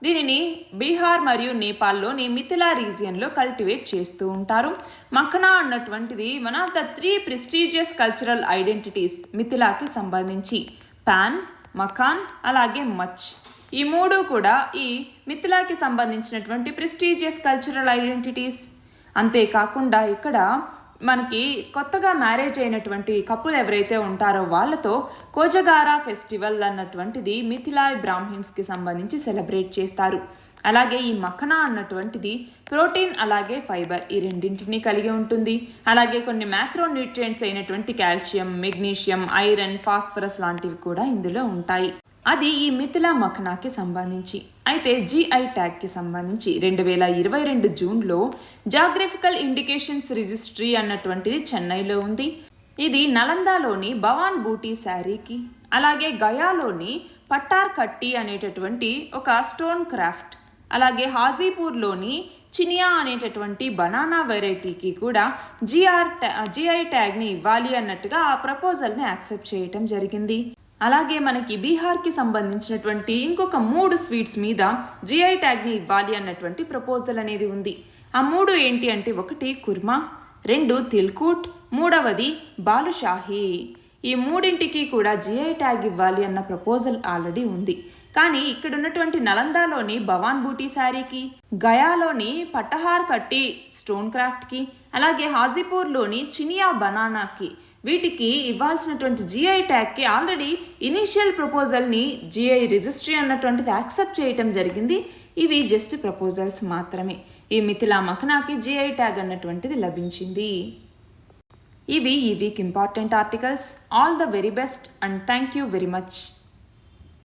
దీనిని బీహార్ మరియు నేపాల్లోని మిథిలా రీజియన్లో కల్టివేట్ చేస్తూ ఉంటారు. మఖనా అన్నటువంటిది one of the 3 prestigious cultural identities మిథిలాకి సంబంధించి. పాన్, మఖాన్ అలాగే మచ్ ఈ 3 కూడా ఈ మిథిలాకి సంబంధించినటువంటి ప్రెస్టీజియస్ కల్చరల్ ఐడెంటిటీస్. అంతేకాకుండా ఇక్కడ మనకి కొత్తగా మ్యారేజ్ అయినటువంటి కపుల్ ఎవరైతే ఉంటారో వాళ్ళతో కోజగారా ఫెస్టివల్ అన్నటువంటిది మిథిలాయ్ బ్రాహ్మిన్స్కి సంబంధించి సెలబ్రేట్ చేస్తారు. అలాగే ఈ మఖనా అన్నటువంటిది ప్రోటీన్ అలాగే ఫైబర్ ఈ రెండింటిని కలిగి ఉంటుంది. అలాగే కొన్ని మ్యాక్రోన్యూట్రియంట్స్ అయినటువంటి కాల్షియం, మెగ్నీషియం, ఐరన్, ఫాస్ఫరస్ లాంటివి కూడా ఇందులో ఉంటాయి. అది ఈ మిథిలా మఖనాకి సంబంధించి. అయితే GI ట్యాగ్కి సంబంధించి 2022 జూన్లో జాగ్రఫికల్ ఇండికేషన్స్ రిజిస్ట్రీ అన్నటువంటిది చెన్నైలో ఉంది. ఇది నలందాలోని భవాన్ బూటీ శారీకి అలాగే గయాలోని పట్టార్ కట్టి అనేటటువంటి ఒక స్టోన్ క్రాఫ్ట్ అలాగే హాజీపూర్లోని చినియా అనేటటువంటి బనానా వెరైటీకి కూడా GI ట్యాగ్ని ఇవ్వాలి అన్నట్టుగా ఆ ప్రపోజల్ని యాక్సెప్ట్ చేయటం జరిగింది. అలాగే మనకి బీహార్కి సంబంధించినటువంటి ఇంకొక 3 స్వీట్స్ మీద GI ట్యాగ్ని ఇవ్వాలి అన్నటువంటి ప్రపోజల్ అనేది ఉంది. ఆ 3 ఏంటి అంటే 1 కుర్మా, 2 తిల్కూట్, 3వది బాలుషాహి. ఈ 3ంటికి కూడా GI ట్యాగ్ ఇవ్వాలి అన్న ప్రపోజల్ ఆల్రెడీ ఉంది. కానీ ఇక్కడ ఉన్నటువంటి నలందాలోని భవాన్ బూటీ శారీకి, గయాలోని పట్టహార్ కట్టి స్టోన్ క్రాఫ్ట్కి అలాగే హాజీపూర్లోని చినియా బనానాకి వీటికి ఇవ్వాల్సినటువంటి GI ట్యాగ్కి ఆల్రెడీ ఇనీషియల్ ప్రపోజల్ని GI రిజిస్ట్రీ అన్నటువంటిది యాక్సెప్ట్ చేయటం జరిగింది. ఇవి జస్ట్ ప్రపోజల్స్ మాత్రమే. ఈ మిథిలా మఖనాకి GI ట్యాగ్ అన్నటువంటిది లభించింది. ఇవి ఈ week important articles. All the very best and thank you very much.